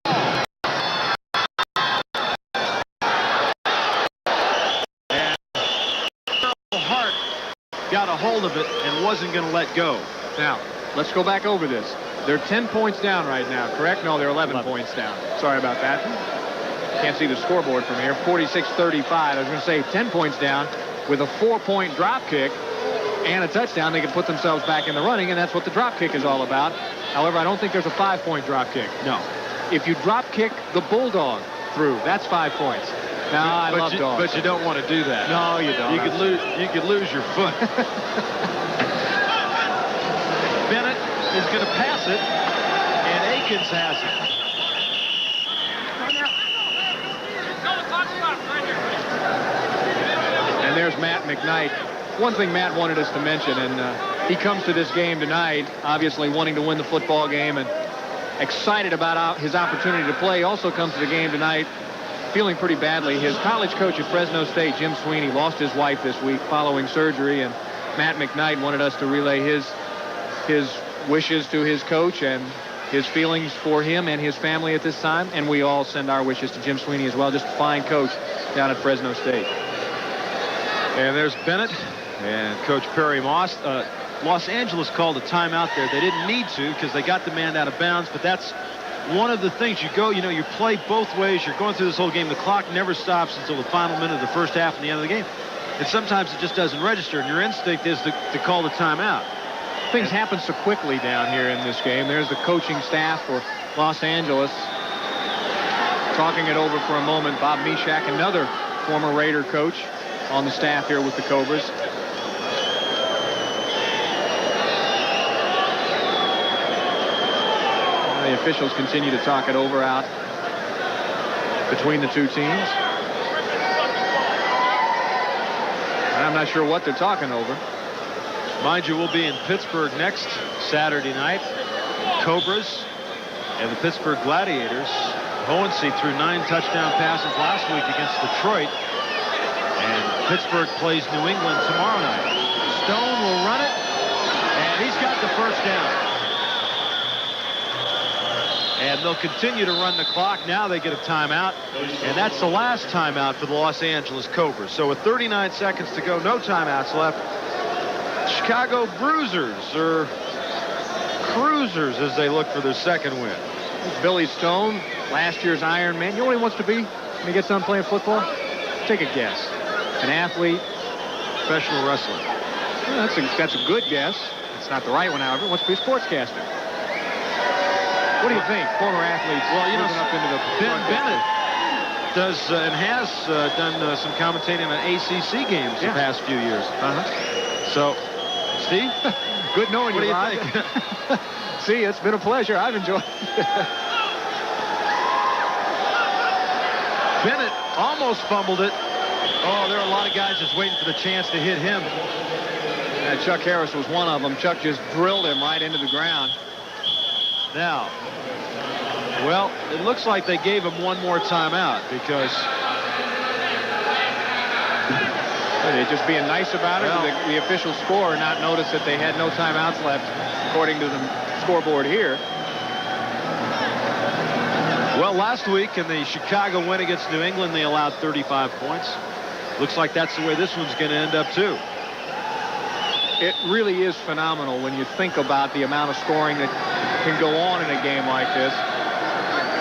Hart got a hold of it and wasn't going to let go. Now, let's go back over this. They're 10 points down right now, correct? No, they're 11 points down. Sorry about that. Can't see the scoreboard from here. 46-35. I was going to say 10 points down with a 4-point drop kick and a touchdown. They can put themselves back in the running, and that's what the drop kick is all about. However, I don't think there's a 5-point drop kick. No. If you drop kick the Bulldog through, that's 5 points. Now, I love dogs. But you don't want to do that. No, you don't. You could lose your foot. Bennett is going to pass it, and Akins has it. And there's Matt McKnight. One thing Matt wanted us to mention, and he comes to this game tonight, obviously wanting to win the football game and excited about his opportunity to play. Also comes to the game tonight feeling pretty badly. His college coach at Fresno State, Jim Sweeney, lost his wife this week following surgery, and Matt McKnight wanted us to relay his wishes to his coach and his feelings for him and his family at this time, and we all send our wishes to Jim Sweeney as well. Just a fine coach down at Fresno State. And there's Bennett and Coach Perry Moss. Los Angeles called a timeout there. They didn't need to because they got the man out of bounds, but that's one of the things. You play both ways. You're going through this whole game. The clock never stops until the final minute of the first half and the end of the game. And sometimes it just doesn't register, and your instinct is to call the timeout. Things happen so quickly down here in this game. There's the coaching staff for Los Angeles talking it over for a moment. Bob Mishak, another former Raider coach, on the staff here with the Cobras. The officials continue to talk it over out between the two teams. I'm not sure what they're talking over. Mind you, we'll be in Pittsburgh next Saturday night. Cobras and the Pittsburgh Gladiators. Hohensee threw 9 touchdown passes last week against Detroit. And Pittsburgh plays New England tomorrow night. Stone will run it, and he's got the first down. And they'll continue to run the clock. Now they get a timeout, and that's the last timeout for the Los Angeles Cobras. So with 39 seconds to go, no timeouts left. Chicago Bruisers, or Cruisers, as they look for their second win. Billy Stone, last year's Iron Man. You know what he wants to be when he gets done playing football? Take a guess. An athlete, professional wrestler. Well, that's a good guess. It's not the right one, however. He wants to be a sportscaster. What do you think? Former athletes. Well, up into the Bennett does and has done some commentating on ACC games the past few years. So, Steve, good knowing you, Rod. What do you think? See, it's been a pleasure. I've enjoyed it. almost fumbled it. Oh, there are a lot of guys just waiting for the chance to hit him. And Chuck Harris was one of them. Chuck just drilled him right into the ground. Now, well, it looks like they gave him one more timeout because they're just being nice about it. Well, The official scorer not noticed that they had no timeouts left, according to the scoreboard here. Well, last week in the Chicago win against New England, they allowed 35 points. Looks like that's the way this one's going to end up, too. It really is phenomenal when you think about the amount of scoring that can go on in a game like this.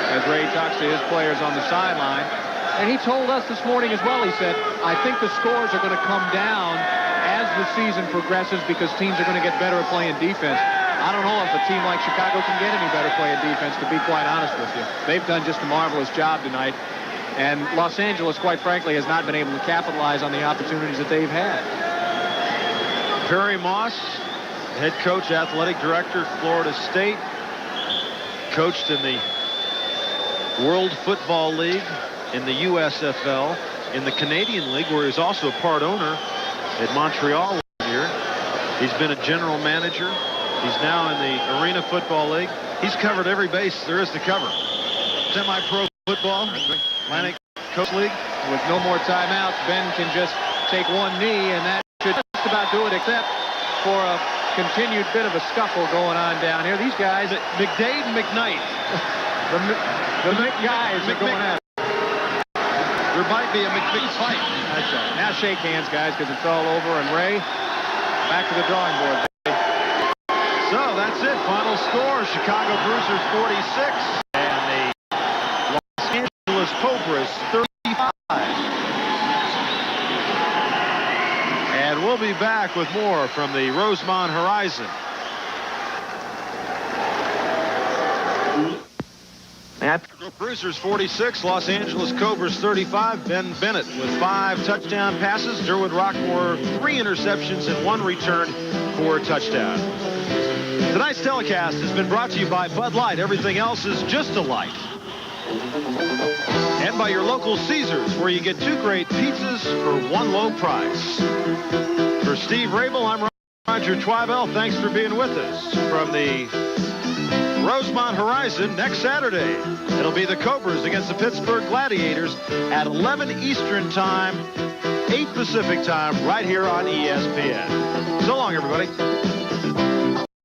As Ray talks to his players on the sideline. And he told us this morning as well, he said, I think the scores are going to come down as the season progresses because teams are going to get better at playing defense. I don't know if a team like Chicago can get any better playing defense, to be quite honest with you. They've done just a marvelous job tonight. And Los Angeles, quite frankly, has not been able to capitalize on the opportunities that they've had. Perry Moss, head coach, athletic director, Florida State. Coached in the World Football League, in the USFL, in the Canadian League, where he's also a part owner at Montreal here. He's been a general manager. He's now in the Arena Football League. He's covered every base there is to cover. Semi-pro football, Atlantic Coast League. With no more timeouts, Ben can just take one knee, and that should just about do it, except for a continued bit of a scuffle going on down here. These guys, McDade and McKnight. the guys are going at it. There might be a McMick fight. That's right. Now shake hands, guys, because it's all over. And Ray, back to the drawing board. So that's it. Final score, Chicago Bruisers 46 and the Los Angeles Cobras 35. And we'll be back with more from the Rosemont Horizon. Bruisers 46, Los Angeles Cobras 35. Ben Bennett with 5 touchdown passes. Derwood Rockmore 3 interceptions and 1 return for a touchdown. Tonight's telecast has been brought to you by Bud Light. Everything else is just a light. And by your local Caesars, where you get 2 great pizzas for 1 low price. For Steve Rabel, I'm Roger Twibell. Thanks for being with us from the Rosemont Horizon. Next Saturday, it'll be the Cobras against the Pittsburgh Gladiators at 11 Eastern Time, 8 Pacific Time, right here on ESPN. So long, everybody.